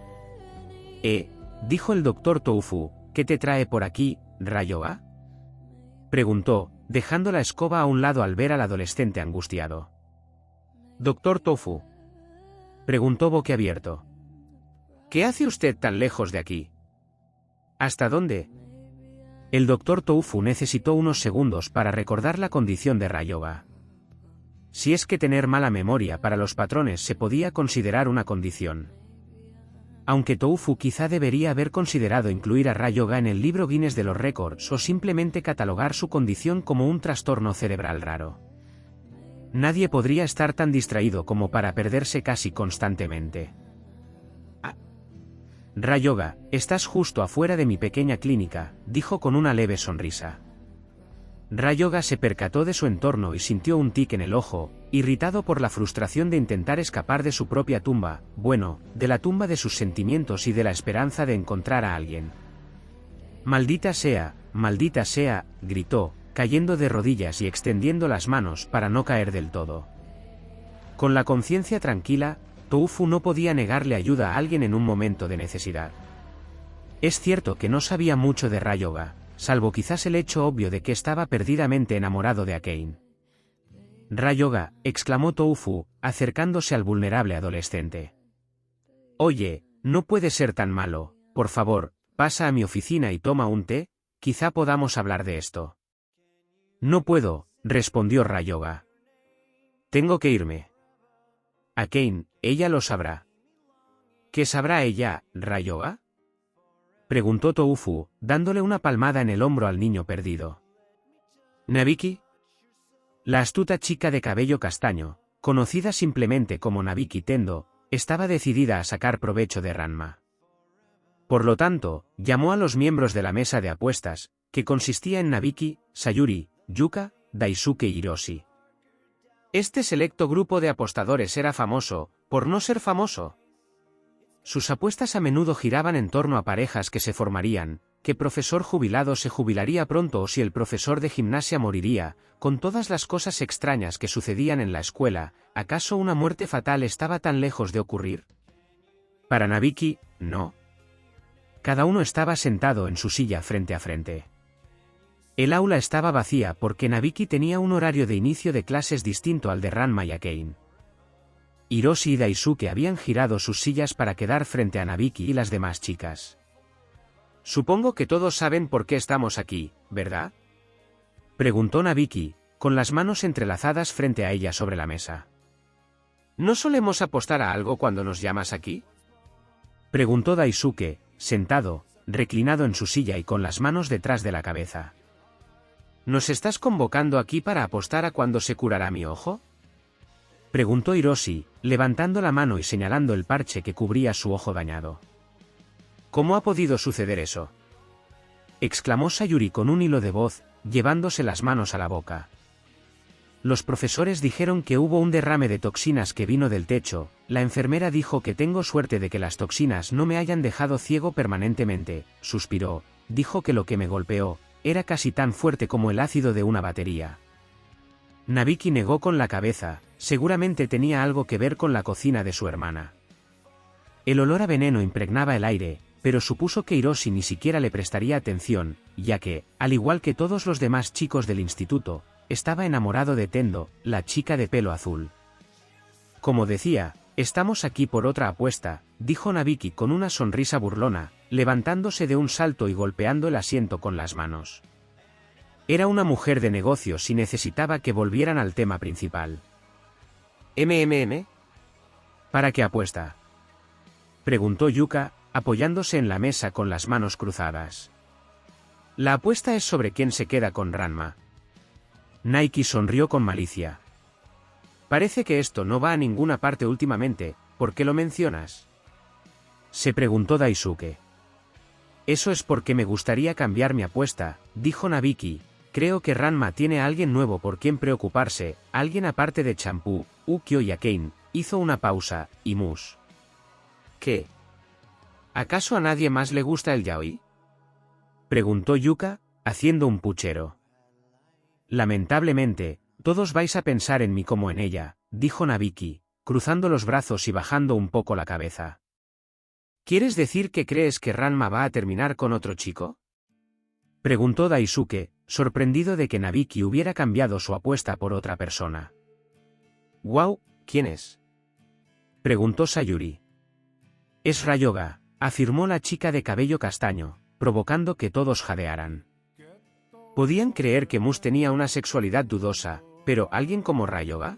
S1: Dijo el doctor Toufu, ¿qué te trae por aquí, Rayoga? Preguntó, dejando la escoba a un lado al ver al adolescente angustiado. Doctor Toufu. Preguntó boquiabierto. ¿Qué hace usted tan lejos de aquí? ¿Hasta dónde? El doctor Toufu necesitó unos segundos para recordar la condición de Rayoga. Si es que tener mala memoria para los patrones se podía considerar una condición. Aunque Toufu quizá debería haber considerado incluir a Rayoga en el libro Guinness de los récords o simplemente catalogar su condición como un trastorno cerebral raro. Nadie podría estar tan distraído como para perderse casi constantemente. Rayoga, estás justo afuera de mi pequeña clínica, dijo con una leve sonrisa. Rayoga se percató de su entorno y sintió un tic en el ojo, irritado por la frustración de intentar escapar de su propia tumba, bueno, de la tumba de sus sentimientos y de la esperanza de encontrar a alguien. Maldita sea, gritó, cayendo de rodillas y extendiendo las manos para no caer del todo. Con la conciencia tranquila, Toufu no podía negarle ayuda a alguien en un momento de necesidad. Es cierto que no sabía mucho de Rayoga, salvo quizás el hecho obvio de que estaba perdidamente enamorado de Akane. Rayoga, exclamó Toufu, acercándose al vulnerable adolescente. Oye, no puede ser tan malo, por favor, pasa a mi oficina y toma un té, quizá podamos hablar de esto. No puedo, respondió Rayoga. Tengo que irme. Akane, ella lo sabrá. ¿Qué sabrá ella, Rayoga? Preguntó Toufu, dándole una palmada en el hombro al niño perdido. ¿Nabiki? La astuta chica de cabello castaño, conocida simplemente como Nabiki Tendo, estaba decidida a sacar provecho de Ranma. Por lo tanto, llamó a los miembros de la mesa de apuestas, que consistía en Nabiki, Sayuri, Yuka, Daisuke y Hiroshi. Este selecto grupo de apostadores era famoso, por no ser famoso. Sus apuestas a menudo giraban en torno a parejas que se formarían, qué profesor jubilado se jubilaría pronto o si el profesor de gimnasia moriría, con todas las cosas extrañas que sucedían en la escuela, ¿acaso una muerte fatal estaba tan lejos de ocurrir? Para Nabiki, no. Cada uno estaba sentado en su silla frente a frente. El aula estaba vacía porque Nabiki tenía un horario de inicio de clases distinto al de Ranma y Akane. Hiroshi y Daisuke habían girado sus sillas para quedar frente a Nabiki y las demás chicas. Supongo que todos saben por qué estamos aquí, ¿verdad? Preguntó Nabiki, con las manos entrelazadas frente a ella sobre la mesa. ¿No solemos apostar a algo cuando nos llamas aquí? Preguntó Daisuke, sentado, reclinado en su silla y con las manos detrás de la cabeza. ¿Nos estás convocando aquí para apostar a cuándo se curará mi ojo? Preguntó Hiroshi, levantando la mano y señalando el parche que cubría su ojo dañado. ¿Cómo ha podido suceder eso? Exclamó Sayuri con un hilo de voz, llevándose las manos a la boca. Los profesores dijeron que hubo un derrame de toxinas que vino del techo, la enfermera dijo que tengo suerte de que las toxinas no me hayan dejado ciego permanentemente, suspiró, dijo que lo que me golpeó era casi tan fuerte como el ácido de una batería. Nabiki negó con la cabeza, seguramente tenía algo que ver con la cocina de su hermana. El olor a veneno impregnaba el aire, pero supuso que Hiroshi ni siquiera le prestaría atención, ya que, al igual que todos los demás chicos del instituto, estaba enamorado de Tendo, la chica de pelo azul. Como decía, estamos aquí por otra apuesta, dijo Nabiki con una sonrisa burlona, levantándose de un salto y golpeando el asiento con las manos. Era una mujer de negocios y necesitaba que volvieran al tema principal. ¿Para qué apuesta? Preguntó Yuka, apoyándose en la mesa con las manos cruzadas. La apuesta es sobre quién se queda con Ranma. Naiki sonrió con malicia. Parece que esto no va a ninguna parte últimamente, ¿por qué lo mencionas? Se preguntó Daisuke. Eso es porque me gustaría cambiar mi apuesta, dijo Nabiki. Creo que Ranma tiene a alguien nuevo por quien preocuparse, alguien aparte de Champú, Ukyo y Akane. Hizo una pausa, y Mus. ¿Qué? ¿Acaso a nadie más le gusta el yaoi? Preguntó Yuka, haciendo un puchero. Lamentablemente, todos vais a pensar en mí como en ella, dijo Nabiki, cruzando los brazos y bajando un poco la cabeza. ¿Quieres decir que crees que Ranma va a terminar con otro chico? Preguntó Daisuke, sorprendido de que Nabiki hubiera cambiado su apuesta por otra persona. «Wow, ¿quién es?», preguntó Sayuri. «Es Ryoga», afirmó la chica de cabello castaño, provocando que todos jadearan. Podían creer que Mus tenía una sexualidad dudosa, pero ¿alguien como Ryoga?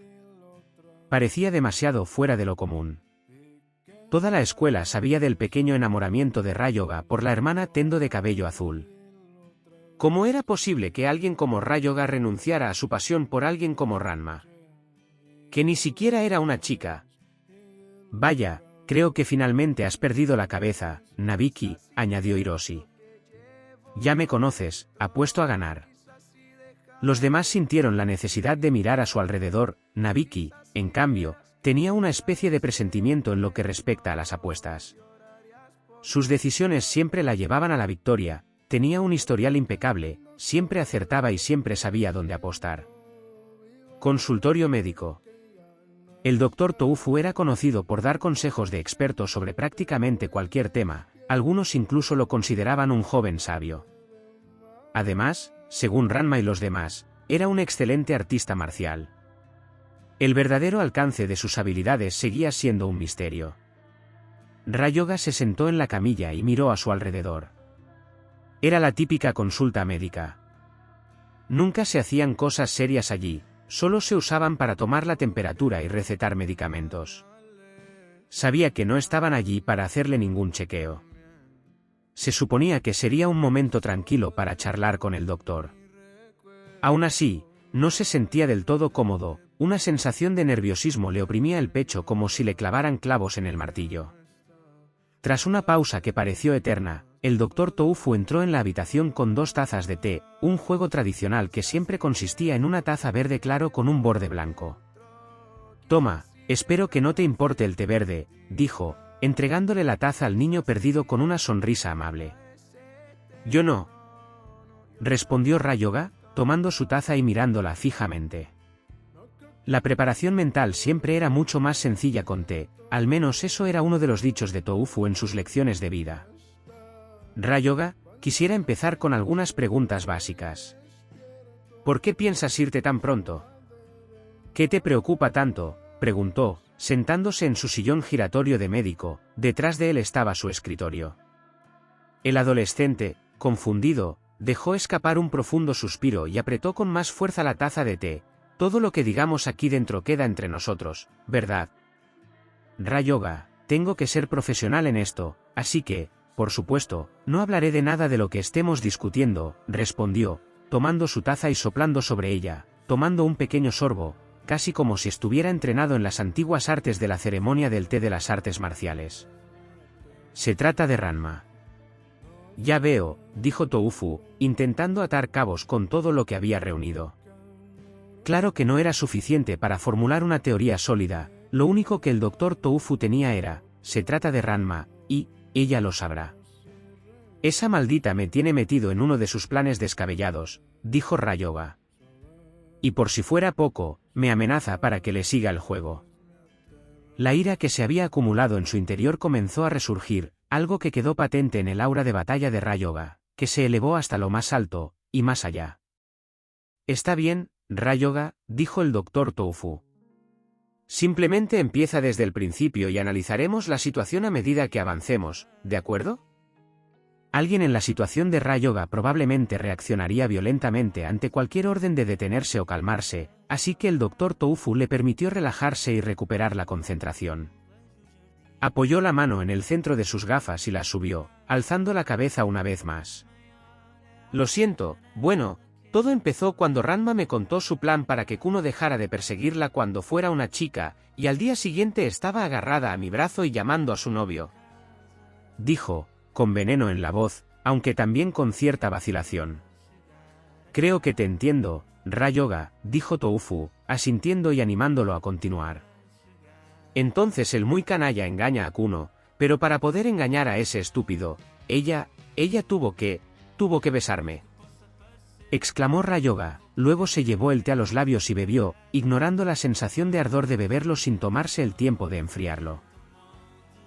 S1: Parecía demasiado fuera de lo común. Toda la escuela sabía del pequeño enamoramiento de Ryoga por la hermana Tendo de cabello azul. ¿Cómo era posible que alguien como Ryoga renunciara a su pasión por alguien como Ranma? Que ni siquiera era una chica. Vaya, creo que finalmente has perdido la cabeza, Nabiki, añadió Hiroshi. Ya me conoces, apuesto a ganar. Los demás sintieron la necesidad de mirar a su alrededor. Nabiki, en cambio, tenía una especie de presentimiento en lo que respecta a las apuestas. Sus decisiones siempre la llevaban a la victoria, tenía un historial impecable, siempre acertaba y siempre sabía dónde apostar. Consultorio médico. El Dr. Toufu era conocido por dar consejos de experto sobre prácticamente cualquier tema, algunos incluso lo consideraban un joven sabio. Además, según Ranma y los demás, era un excelente artista marcial. El verdadero alcance de sus habilidades seguía siendo un misterio. Ryoga se sentó en la camilla y miró a su alrededor. Era la típica consulta médica. Nunca se hacían cosas serias allí, solo se usaban para tomar la temperatura y recetar medicamentos. Sabía que no estaban allí para hacerle ningún chequeo. Se suponía que sería un momento tranquilo para charlar con el doctor. Aún así, no se sentía del todo cómodo, una sensación de nerviosismo le oprimía el pecho como si le clavaran clavos en el martillo. Tras una pausa que pareció eterna, el doctor Toufu entró en la habitación con 2 tazas de té, un juego tradicional que siempre consistía en una taza verde claro con un borde blanco. «Toma, espero que no te importe el té verde», dijo, entregándole la taza al niño perdido con una sonrisa amable. «Yo no», respondió Ryoga, tomando su taza y mirándola fijamente. La preparación mental siempre era mucho más sencilla con té, al menos eso era uno de los dichos de Toufu en sus lecciones de vida. Ryoga, quisiera empezar con algunas preguntas básicas. ¿Por qué piensas irte tan pronto? ¿Qué te preocupa tanto?, preguntó, sentándose en su sillón giratorio de médico, detrás de él estaba su escritorio. El adolescente, confundido, dejó escapar un profundo suspiro y apretó con más fuerza la taza de té. Todo lo que digamos aquí dentro queda entre nosotros, ¿verdad? Ryoga, tengo que ser profesional en esto, así que, por supuesto, no hablaré de nada de lo que estemos discutiendo, respondió, tomando su taza y soplando sobre ella, tomando un pequeño sorbo, casi como si estuviera entrenado en las antiguas artes de la ceremonia del té de las artes marciales. Se trata de Ranma. Ya veo, dijo Toufu, intentando atar cabos con todo lo que había reunido. Claro que no era suficiente para formular una teoría sólida, lo único que el doctor Toufu tenía era, se trata de Ranma, y, ella lo sabrá. Esa maldita me tiene metido en uno de sus planes descabellados, dijo Ryoga. Y por si fuera poco, me amenaza para que le siga el juego. La ira que se había acumulado en su interior comenzó a resurgir, algo que quedó patente en el aura de batalla de Ryoga, que se elevó hasta lo más alto, y más allá. Está bien, Ryoga, dijo el doctor Toufu. Simplemente empieza desde el principio y analizaremos la situación a medida que avancemos, ¿de acuerdo? Alguien en la situación de Ryoga probablemente reaccionaría violentamente ante cualquier orden de detenerse o calmarse, así que el doctor Toufu le permitió relajarse y recuperar la concentración. Apoyó la mano en el centro de sus gafas y las subió, alzando la cabeza una vez más. Lo siento, bueno, todo empezó cuando Ranma me contó su plan para que Kuno dejara de perseguirla cuando fuera una chica, y al día siguiente estaba agarrada a mi brazo y llamando a su novio. Dijo, con veneno en la voz, aunque también con cierta vacilación. Creo que te entiendo, Ryoga, dijo Toufu, asintiendo y animándolo a continuar. Entonces el muy canalla engaña a Kuno, pero para poder engañar a ese estúpido, ella tuvo que besarme. Exclamó Ryoga, luego se llevó el té a los labios y bebió, ignorando la sensación de ardor de beberlo sin tomarse el tiempo de enfriarlo.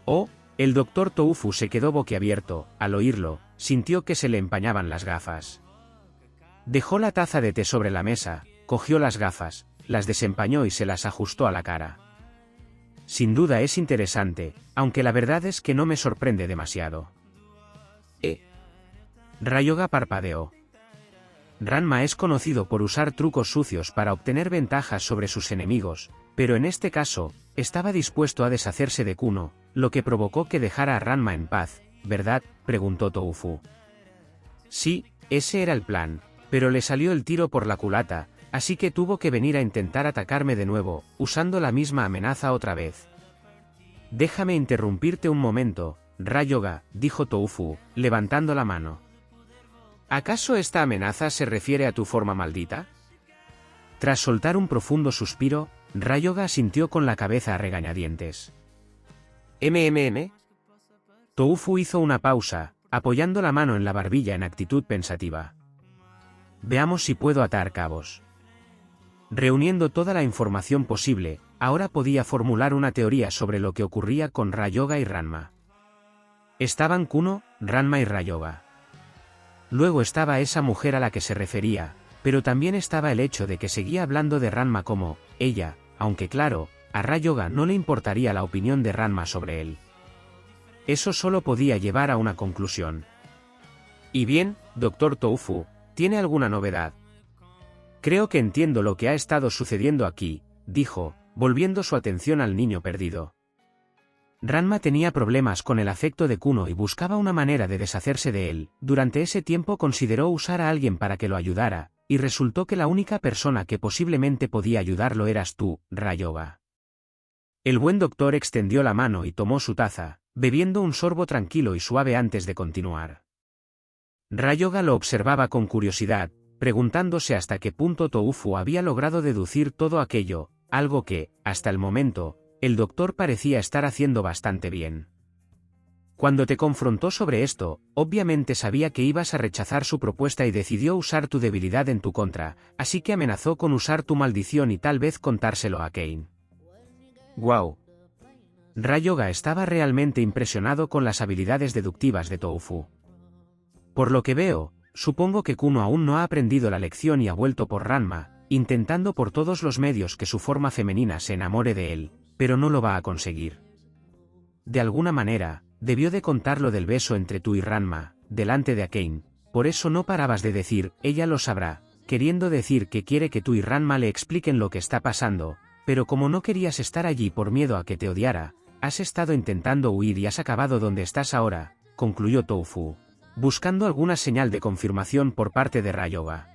S1: Oh, el doctor Toufu se quedó boquiabierto, al oírlo, sintió que se le empañaban las gafas. Dejó la taza de té sobre la mesa, cogió las gafas, las desempañó y se las ajustó a la cara. Sin duda es interesante, aunque la verdad es que no me sorprende demasiado. Ryoga parpadeó. Ranma es conocido por usar trucos sucios para obtener ventajas sobre sus enemigos, pero en este caso, estaba dispuesto a deshacerse de Kuno, lo que provocó que dejara a Ranma en paz, ¿verdad?, preguntó Toufu. Sí, ese era el plan, pero le salió el tiro por la culata, así que tuvo que venir a intentar atacarme de nuevo, usando la misma amenaza otra vez. Déjame interrumpirte un momento, Ryoga, dijo Toufu, levantando la mano. ¿Acaso esta amenaza se refiere a tu forma maldita? Tras soltar un profundo suspiro, Ryoga asintió con la cabeza a regañadientes. Toufu hizo una pausa, apoyando la mano en la barbilla en actitud pensativa. Veamos si puedo atar cabos. Reuniendo toda la información posible, ahora podía formular una teoría sobre lo que ocurría con Ryoga y Ranma. Estaban Kuno, Ranma y Ryoga. Luego estaba esa mujer a la que se refería, pero también estaba el hecho de que seguía hablando de Ranma como ella, aunque claro, a Ryoga no le importaría la opinión de Ranma sobre él. Eso solo podía llevar a una conclusión. Y bien, doctor Toufu, ¿tiene alguna novedad? Creo que entiendo lo que ha estado sucediendo aquí, dijo, volviendo su atención al niño perdido. Ranma tenía problemas con el afecto de Kuno y buscaba una manera de deshacerse de él. Durante ese tiempo consideró usar a alguien para que lo ayudara, y resultó que la única persona que posiblemente podía ayudarlo eras tú, Ryoga. El buen doctor extendió la mano y tomó su taza, bebiendo un sorbo tranquilo y suave antes de continuar. Ryoga lo observaba con curiosidad, preguntándose hasta qué punto Toufu había logrado deducir todo aquello, algo que, hasta el momento, el doctor parecía estar haciendo bastante bien. Cuando te confrontó sobre esto, obviamente sabía que ibas a rechazar su propuesta y decidió usar tu debilidad en tu contra, así que amenazó con usar tu maldición y tal vez contárselo a Kane. ¡Guau! Ryoga estaba realmente impresionado con las habilidades deductivas de Toufu. Por lo que veo, supongo que Kuno aún no ha aprendido la lección y ha vuelto por Ranma, intentando por todos los medios que su forma femenina se enamore de él, pero no lo va a conseguir. De alguna manera, debió de contar lo del beso entre tú y Ranma, delante de Akane, por eso no parabas de decir, ella lo sabrá, queriendo decir que quiere que tú y Ranma le expliquen lo que está pasando, pero como no querías estar allí por miedo a que te odiara, has estado intentando huir y has acabado donde estás ahora, concluyó Toufu, buscando alguna señal de confirmación por parte de Ryoga.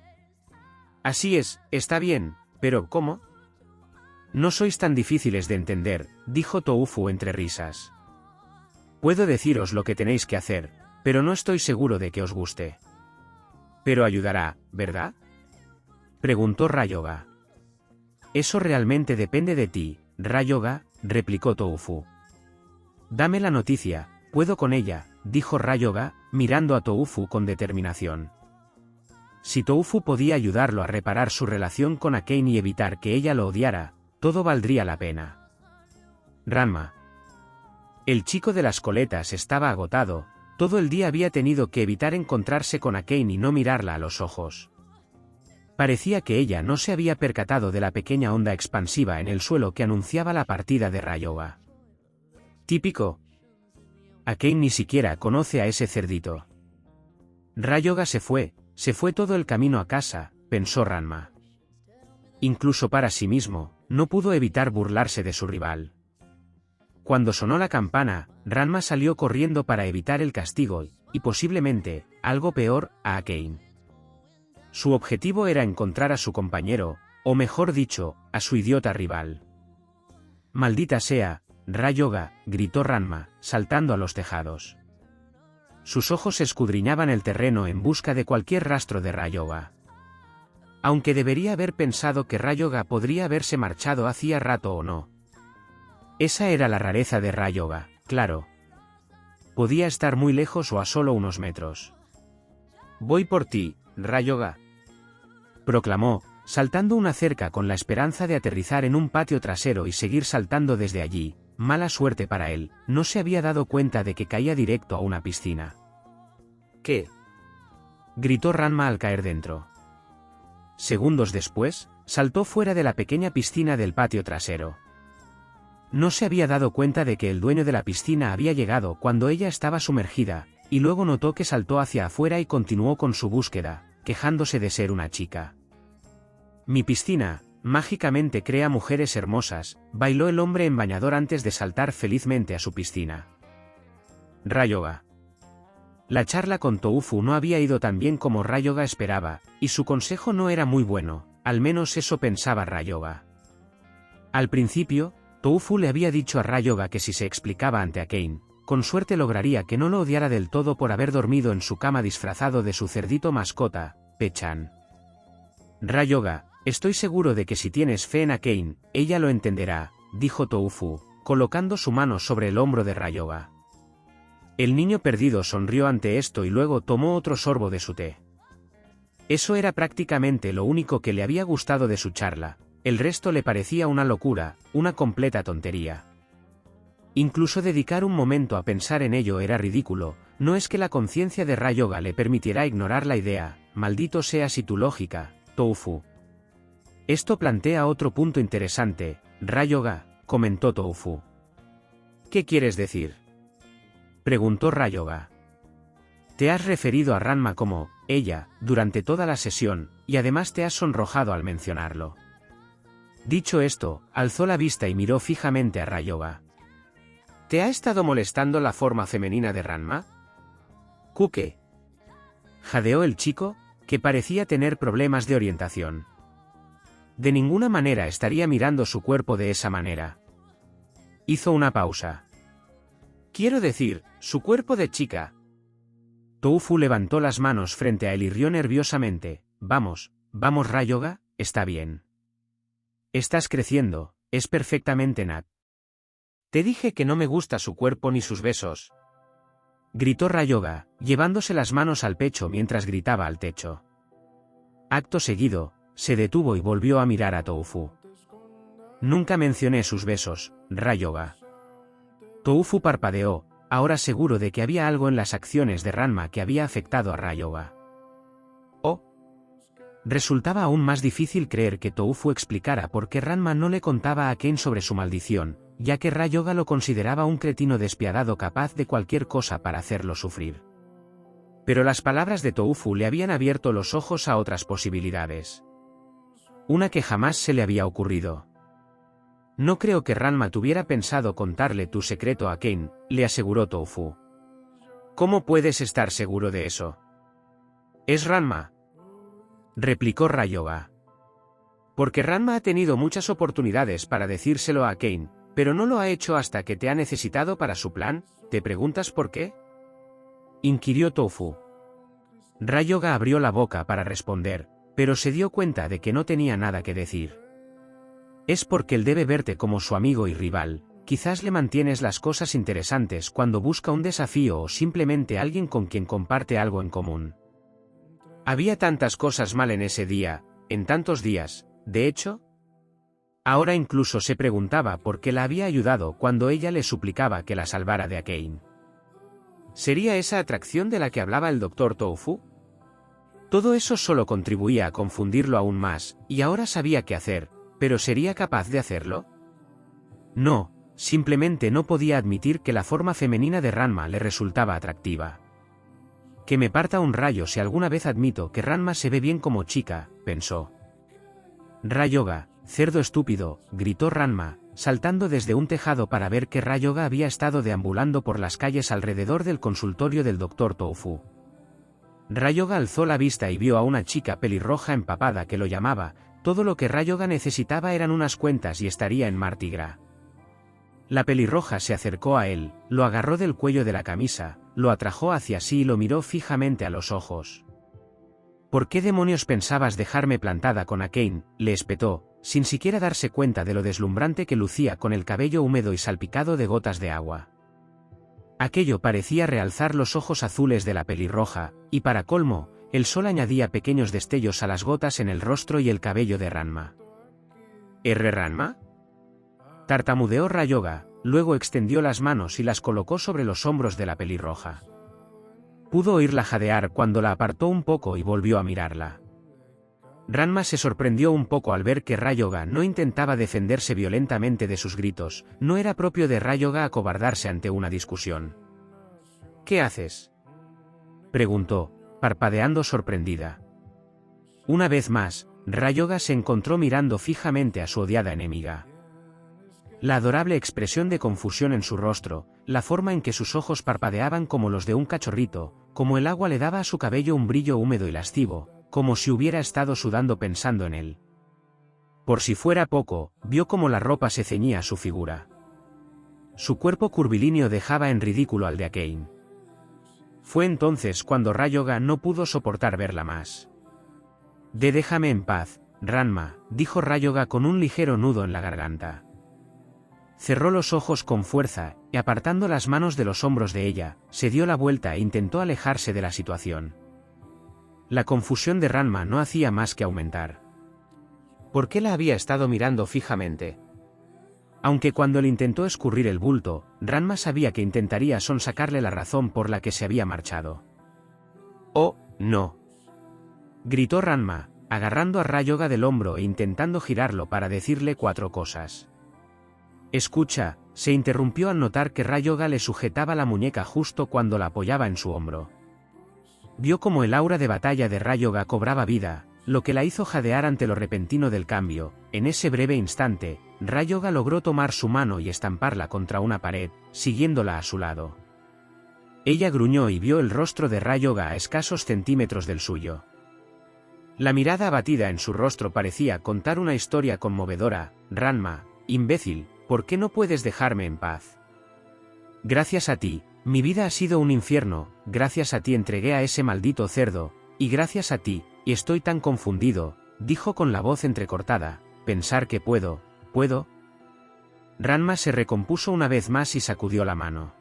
S1: Así es, está bien, pero ¿cómo? No sois tan difíciles de entender, dijo Toufu entre risas. Puedo deciros lo que tenéis que hacer, pero no estoy seguro de que os guste. Pero ayudará, ¿verdad? Preguntó Ryoga. Eso realmente depende de ti, Ryoga, replicó Toufu. Dame la noticia, puedo con ella, dijo Ryoga, mirando a Toufu con determinación. Si Toufu podía ayudarlo a reparar su relación con Akane y evitar que ella lo odiara, todo valdría la pena. Ranma. El chico de las coletas estaba agotado, todo el día había tenido que evitar encontrarse con Akane y no mirarla a los ojos. Parecía que ella no se había percatado de la pequeña onda expansiva en el suelo que anunciaba la partida de Ryoga. Típico. Akane ni siquiera conoce a ese cerdito. Ryoga se fue todo el camino a casa, pensó Ranma. Incluso para sí mismo, no pudo evitar burlarse de su rival. Cuando sonó la campana, Ranma salió corriendo para evitar el castigo y, posiblemente, algo peor, a Akane. Su objetivo era encontrar a su compañero, o mejor dicho, a su idiota rival. Maldita sea, Ryoga, gritó Ranma, saltando a los tejados. Sus ojos escudriñaban el terreno en busca de cualquier rastro de Ryoga. Aunque debería haber pensado que Ryoga podría haberse marchado hacía rato o no. Esa era la rareza de Ryoga, claro. Podía estar muy lejos o a solo unos metros. Voy por ti, Ryoga, proclamó, saltando una cerca con la esperanza de aterrizar en un patio trasero y seguir saltando desde allí. Mala suerte para él, no se había dado cuenta de que caía directo a una piscina. ¿Qué? Gritó Ranma al caer dentro. Segundos después, saltó fuera de la pequeña piscina del patio trasero. No se había dado cuenta de que el dueño de la piscina había llegado cuando ella estaba sumergida, y luego notó que saltó hacia afuera y continuó con su búsqueda, quejándose de ser una chica. Mi piscina, mágicamente crea mujeres hermosas, bailó el hombre en bañador antes de saltar felizmente a su piscina. Ryoga. La charla con Toufu no había ido tan bien como Ryoga esperaba, y su consejo no era muy bueno, al menos eso pensaba Ryoga. Al principio, Toufu le había dicho a Ryoga que si se explicaba ante Akane, con suerte lograría que no lo odiara del todo por haber dormido en su cama disfrazado de su cerdito mascota, Pechan. Ryoga, estoy seguro de que si tienes fe en Akane, ella lo entenderá, dijo Toufu, colocando su mano sobre el hombro de Ryoga. El niño perdido sonrió ante esto y luego tomó otro sorbo de su té. Eso era prácticamente lo único que le había gustado de su charla, el resto le parecía una locura, una completa tontería. Incluso dedicar un momento a pensar en ello era ridículo, no es que la conciencia de Ryoga le permitiera ignorar la idea, maldito sea si tu lógica, Toufu. Esto plantea otro punto interesante, Ryoga, comentó Toufu. ¿Qué quieres decir? Preguntó Ryoga. Te has referido a Ranma como ella durante toda la sesión, y además te has sonrojado al mencionarlo. Dicho esto, alzó la vista y miró fijamente a Ryoga. ¿Te ha estado molestando la forma femenina de Ranma? ¿Qué? Jadeó el chico, que parecía tener problemas de orientación. De ninguna manera estaría mirando su cuerpo de esa manera. Hizo una pausa. Quiero decir, su cuerpo de chica. Toufu levantó las manos frente a él y rió nerviosamente. Vamos, Rayoga, está bien. Estás creciendo, es perfectamente Nat. Te dije que no me gusta su cuerpo ni sus besos. Gritó Rayoga, llevándose las manos al pecho mientras gritaba al techo. Acto seguido, se detuvo y volvió a mirar a Toufu. Nunca mencioné sus besos, Rayoga. Toufu parpadeó, ahora seguro de que había algo en las acciones de Ranma que había afectado a Rayoga. Oh. Resultaba aún más difícil creer que Toufu explicara por qué Ranma no le contaba a Ken sobre su maldición, ya que Rayoga lo consideraba un cretino despiadado capaz de cualquier cosa para hacerlo sufrir. Pero las palabras de Toufu le habían abierto los ojos a otras posibilidades. Una que jamás se le había ocurrido. No creo que Ranma tuviera pensado contarle tu secreto a Ken, le aseguró Toufu. ¿Cómo puedes estar seguro de eso? Es Ranma, replicó Rayoga. Porque Ranma ha tenido muchas oportunidades para decírselo a Ken, pero no lo ha hecho hasta que te ha necesitado para su plan. ¿Te preguntas por qué? Inquirió Toufu. Rayoga abrió la boca para responder, pero se dio cuenta de que no tenía nada que decir. Es porque él debe verte como su amigo y rival, quizás le mantienes las cosas interesantes cuando busca un desafío o simplemente alguien con quien comparte algo en común. Había tantas cosas mal en ese día, en tantos días, de hecho. Ahora incluso se preguntaba por qué la había ayudado cuando ella le suplicaba que la salvara de Akane. ¿Sería esa atracción de la que hablaba el Dr. Toufu? Todo eso solo contribuía a confundirlo aún más, y ahora sabía qué hacer, pero ¿sería capaz de hacerlo? No, simplemente no podía admitir que la forma femenina de Ranma le resultaba atractiva. Que me parta un rayo si alguna vez admito que Ranma se ve bien como chica, pensó. Rayoga, cerdo estúpido, gritó Ranma, saltando desde un tejado para ver que Rayoga había estado deambulando por las calles alrededor del consultorio del Dr. Toufu. Rayoga alzó la vista y vio a una chica pelirroja empapada que lo llamaba. Todo lo que Rayoga necesitaba eran unas cuentas y estaría en Mardi Gras. La pelirroja se acercó a él, lo agarró del cuello de la camisa, lo atrajo hacia sí y lo miró fijamente a los ojos. ¿Por qué demonios pensabas dejarme plantada con Akane?, le espetó, sin siquiera darse cuenta de lo deslumbrante que lucía con el cabello húmedo y salpicado de gotas de agua. Aquello parecía realzar los ojos azules de la pelirroja, y para colmo, el sol añadía pequeños destellos a las gotas en el rostro y el cabello de Ranma. ¿R. Ranma? Tartamudeó Rayoga, luego extendió las manos y las colocó sobre los hombros de la pelirroja. Pudo oírla jadear cuando la apartó un poco y volvió a mirarla. Ranma se sorprendió un poco al ver que Rayoga no intentaba defenderse violentamente de sus gritos. No era propio de Rayoga acobardarse ante una discusión. ¿Qué haces?, preguntó, parpadeando sorprendida. Una vez más, Rayoga se encontró mirando fijamente a su odiada enemiga. La adorable expresión de confusión en su rostro, la forma en que sus ojos parpadeaban como los de un cachorrito, como el agua le daba a su cabello un brillo húmedo y lascivo, como si hubiera estado sudando pensando en él. Por si fuera poco, vio cómo la ropa se ceñía a su figura. Su cuerpo curvilíneo dejaba en ridículo al de Akane. Fue entonces cuando Rayoga no pudo soportar verla más. Déjame en paz, Ranma, dijo Rayoga con un ligero nudo en la garganta. Cerró los ojos con fuerza, y apartando las manos de los hombros de ella, se dio la vuelta e intentó alejarse de la situación. La confusión de Ranma no hacía más que aumentar. ¿Por qué la había estado mirando fijamente? Aunque cuando le intentó escurrir el bulto, Ranma sabía que intentaría sonsacarle la razón por la que se había marchado. «¡Oh, no!», gritó Ranma, agarrando a Rayoga del hombro e intentando girarlo para decirle 4 cosas. Escucha, se interrumpió al notar que Rayoga le sujetaba la muñeca justo cuando la apoyaba en su hombro. Vio como el aura de batalla de Rayoga cobraba vida, lo que la hizo jadear ante lo repentino del cambio. En ese breve instante, Rayoga logró tomar su mano y estamparla contra una pared, siguiéndola a su lado. Ella gruñó y vio el rostro de Rayoga a escasos centímetros del suyo. La mirada abatida en su rostro parecía contar una historia conmovedora. Ranma, imbécil, ¿por qué no puedes dejarme en paz? Gracias a ti, mi vida ha sido un infierno, gracias a ti entregué a ese maldito cerdo, y gracias a ti, y estoy tan confundido, dijo con la voz entrecortada, pensar que puedo. Ranma se recompuso una vez más y sacudió la mano.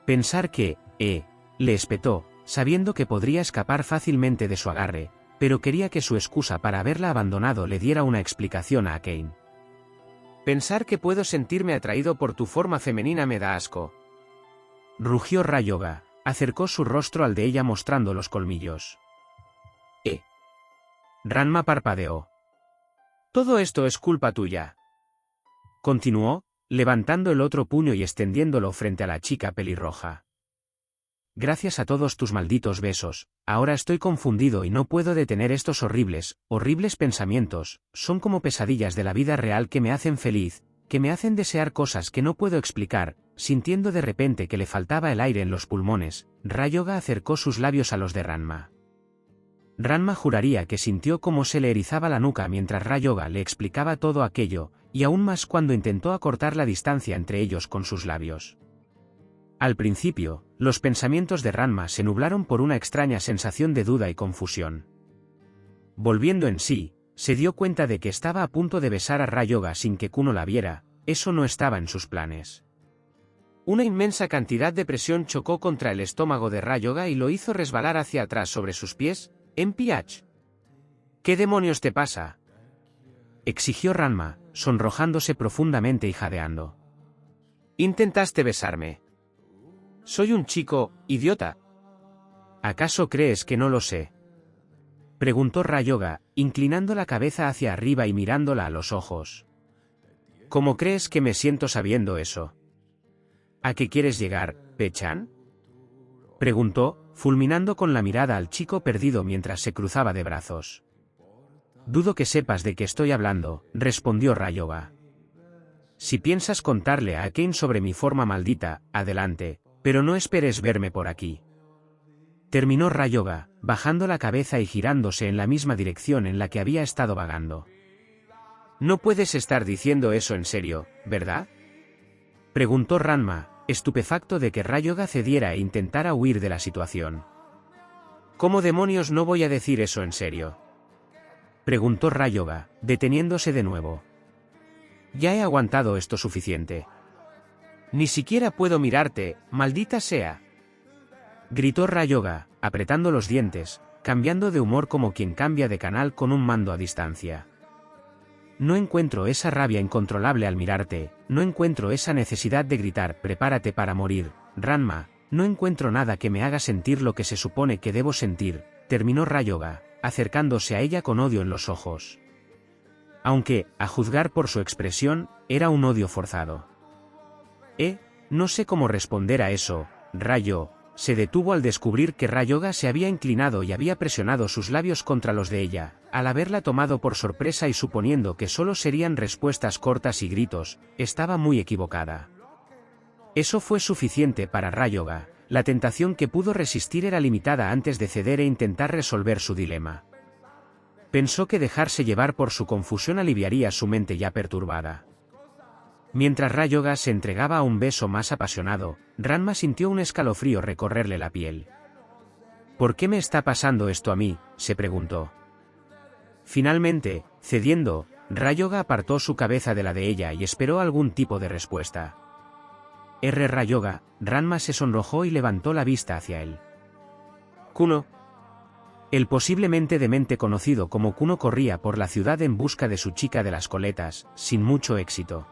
S1: Pensar que, le espetó, sabiendo que podría escapar fácilmente de su agarre, pero quería que su excusa para haberla abandonado le diera una explicación a Akane. Pensar que puedo sentirme atraído por tu forma femenina me da asco. Rugió Rayoga, acercó su rostro al de ella mostrando los colmillos. Ranma parpadeó. Todo esto es culpa tuya. Continuó, levantando el otro puño y extendiéndolo frente a la chica pelirroja. Gracias a todos tus malditos besos, ahora estoy confundido y no puedo detener estos horribles pensamientos, son como pesadillas de la vida real que me hacen feliz, que me hacen desear cosas que no puedo explicar. Sintiendo de repente que le faltaba el aire en los pulmones, Rayoga acercó sus labios a los de Ranma. Ranma juraría que sintió cómo se le erizaba la nuca mientras Rayoga le explicaba todo aquello, y aún más cuando intentó acortar la distancia entre ellos con sus labios. Al principio, los pensamientos de Ranma se nublaron por una extraña sensación de duda y confusión. Volviendo en sí, se dio cuenta de que estaba a punto de besar a Rayoga sin que Kuno la viera. Eso no estaba en sus planes. Una inmensa cantidad de presión chocó contra el estómago de Rayoga y lo hizo resbalar hacia atrás sobre sus pies. «Empiach. ¿Qué demonios te pasa?», exigió Ranma, sonrojándose profundamente y jadeando. «Intentaste besarme. Soy un chico, idiota». «¿Acaso crees que no lo sé?», preguntó Rayoga, inclinando la cabeza hacia arriba y mirándola a los ojos. «¿Cómo crees que me siento sabiendo eso?». «¿A qué quieres llegar, Pechan?», preguntó, fulminando con la mirada al chico perdido mientras se cruzaba de brazos. «Dudo que sepas de qué estoy hablando», respondió Rayoga. «Si piensas contarle a Akane sobre mi forma maldita, adelante, pero no esperes verme por aquí». Terminó Rayoga, bajando la cabeza y girándose en la misma dirección en la que había estado vagando. «No puedes estar diciendo eso en serio, ¿verdad?», preguntó Ranma, estupefacto de que Rayoga cediera e intentara huir de la situación. «¿Cómo demonios no voy a decir eso en serio?», preguntó Rayoga, deteniéndose de nuevo. «Ya he aguantado esto suficiente. Ni siquiera puedo mirarte, maldita sea», gritó Rayoga, apretando los dientes, cambiando de humor como quien cambia de canal con un mando a distancia. «No encuentro esa rabia incontrolable al mirarte, no encuentro esa necesidad de gritar prepárate para morir, Ranma, no encuentro nada que me haga sentir lo que se supone que debo sentir», terminó Rayoga, acercándose a ella con odio en los ojos. Aunque, a juzgar por su expresión, era un odio forzado. No sé cómo responder a eso, Rayo. Se detuvo al descubrir que Rayoga se había inclinado y había presionado sus labios contra los de ella, al haberla tomado por sorpresa y suponiendo que solo serían respuestas cortas y gritos, estaba muy equivocada. Eso fue suficiente para Rayoga, la tentación que pudo resistir era limitada antes de ceder e intentar resolver su dilema. Pensó que dejarse llevar por su confusión aliviaría su mente ya perturbada. Mientras Rayoga se entregaba a un beso más apasionado, Ranma sintió un escalofrío recorrerle la piel. «¿Por qué me está pasando esto a mí?», se preguntó. Finalmente, cediendo, Rayoga apartó su cabeza de la de ella y esperó algún tipo de respuesta. Rayoga, Ranma se sonrojó y levantó la vista hacia él. «Kuno». El posiblemente demente conocido como Kuno corría por la ciudad en busca de su chica de las coletas, sin mucho éxito.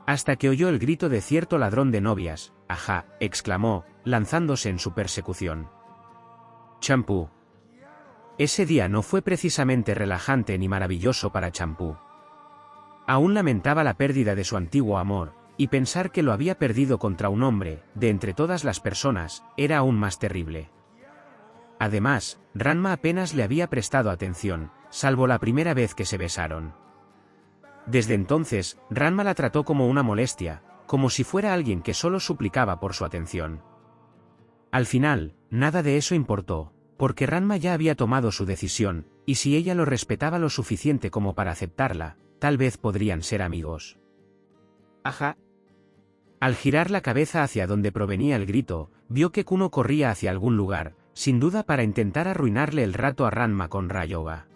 S1: Hasta que oyó el grito de cierto ladrón de novias. «¡Ajá!», exclamó, lanzándose en su persecución. Champú. Ese día no fue precisamente relajante ni maravilloso para Champú. Aún lamentaba la pérdida de su antiguo amor, y pensar que lo había perdido contra un hombre, de entre todas las personas, era aún más terrible. Además, Ranma apenas le había prestado atención, salvo la primera vez que se besaron. Desde entonces, Ranma la trató como una molestia, como si fuera alguien que solo suplicaba por su atención. Al final, nada de eso importó, porque Ranma ya había tomado su decisión, y si ella lo respetaba lo suficiente como para aceptarla, tal vez podrían ser amigos. Ajá. Al girar la cabeza hacia donde provenía el grito, vio que Kuno corría hacia algún lugar, sin duda para intentar arruinarle el rato a Ranma con Ryoga.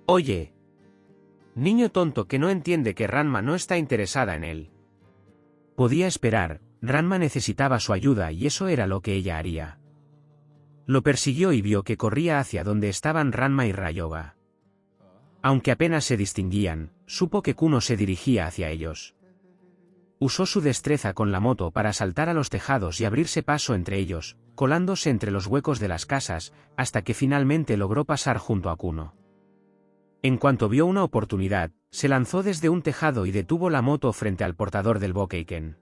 S1: Oye. Niño tonto que no entiende que Ranma no está interesada en él. Podía esperar, Ranma necesitaba su ayuda y eso era lo que ella haría. Lo persiguió y vio que corría hacia donde estaban Ranma y Ryoga. Aunque apenas se distinguían, supo que Kuno se dirigía hacia ellos. Usó su destreza con la moto para saltar a los tejados y abrirse paso entre ellos, colándose entre los huecos de las casas, hasta que finalmente logró pasar junto a Kuno. En cuanto vio una oportunidad, se lanzó desde un tejado y detuvo la moto frente al portador del Bokeiken.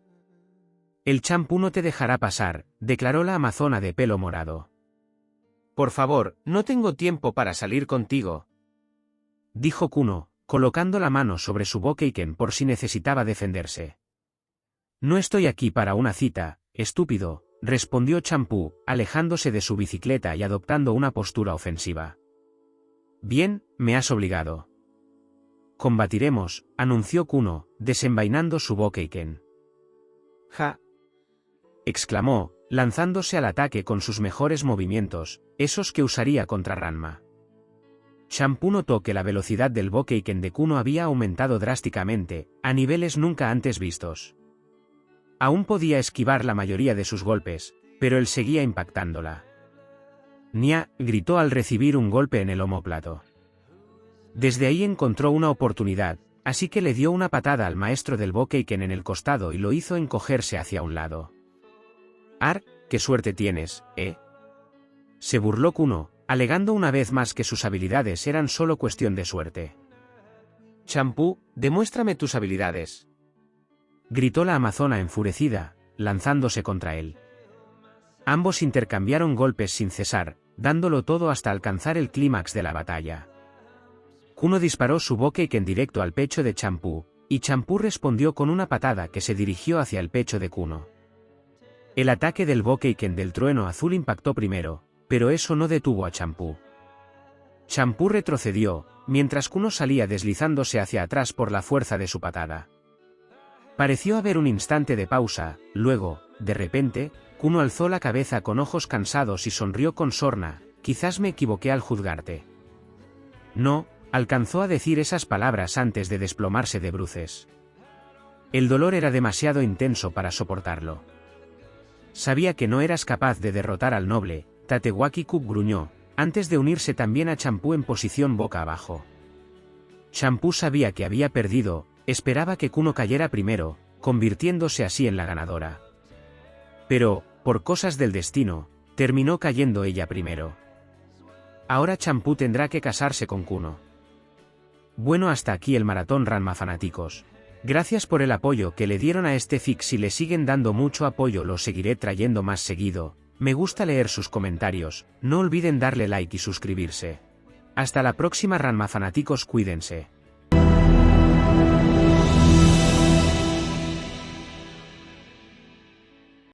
S1: El champú no te dejará pasar, declaró la amazona de pelo morado. Por favor, no tengo tiempo para salir contigo, dijo Kuno, colocando la mano sobre su Bokeiken por si necesitaba defenderse. No estoy aquí para una cita, estúpido, respondió Champú, alejándose de su bicicleta y adoptando una postura ofensiva. Bien, me has obligado. Combatiremos, anunció Kuno, desenvainando su Bokeiken. Ja. Exclamó, lanzándose al ataque con sus mejores movimientos, esos que usaría contra Ranma. Champú notó que la velocidad del Bokeiken de Kuno había aumentado drásticamente, a niveles nunca antes vistos. Aún podía esquivar la mayoría de sus golpes, pero él seguía impactándola. Nya, gritó al recibir un golpe en el omóplato. Desde ahí encontró una oportunidad, así que le dio una patada al maestro del Bokeiken en el costado y lo hizo encogerse hacia un lado. «Ar, qué suerte tienes, ¿eh?», se burló Kuno, alegando una vez más que sus habilidades eran solo cuestión de suerte. «Champú, demuéstrame tus habilidades», gritó la amazona enfurecida, lanzándose contra él. Ambos intercambiaron golpes sin cesar, dándolo todo hasta alcanzar el clímax de la batalla. Kuno disparó su Bokeiken directo al pecho de Champú, y Champú respondió con una patada que se dirigió hacia el pecho de Kuno. El ataque del Bokeiken del trueno azul impactó primero, pero eso no detuvo a Champú. Champú retrocedió, mientras Kuno salía deslizándose hacia atrás por la fuerza de su patada. Pareció haber un instante de pausa, luego, de repente, Kuno alzó la cabeza con ojos cansados y sonrió con sorna. «Quizás me equivoqué al juzgarte». No, alcanzó a decir esas palabras antes de desplomarse de bruces. El dolor era demasiado intenso para soportarlo. Sabía que no eras capaz de derrotar al noble, Tatewaki Kup gruñó, antes de unirse también a Champú en posición boca abajo. Champú sabía que había perdido, esperaba que Kuno cayera primero, convirtiéndose así en la ganadora. Pero, por cosas del destino, terminó cayendo ella primero. Ahora Champú tendrá que casarse con Kuno. Bueno, hasta aquí el maratón Ranma fanáticos. Gracias por el apoyo que le dieron a este fic. Si le siguen dando mucho apoyo lo seguiré trayendo más seguido. Me gusta leer sus comentarios, no olviden darle like y suscribirse. Hasta la próxima Ranma fanáticos, cuídense.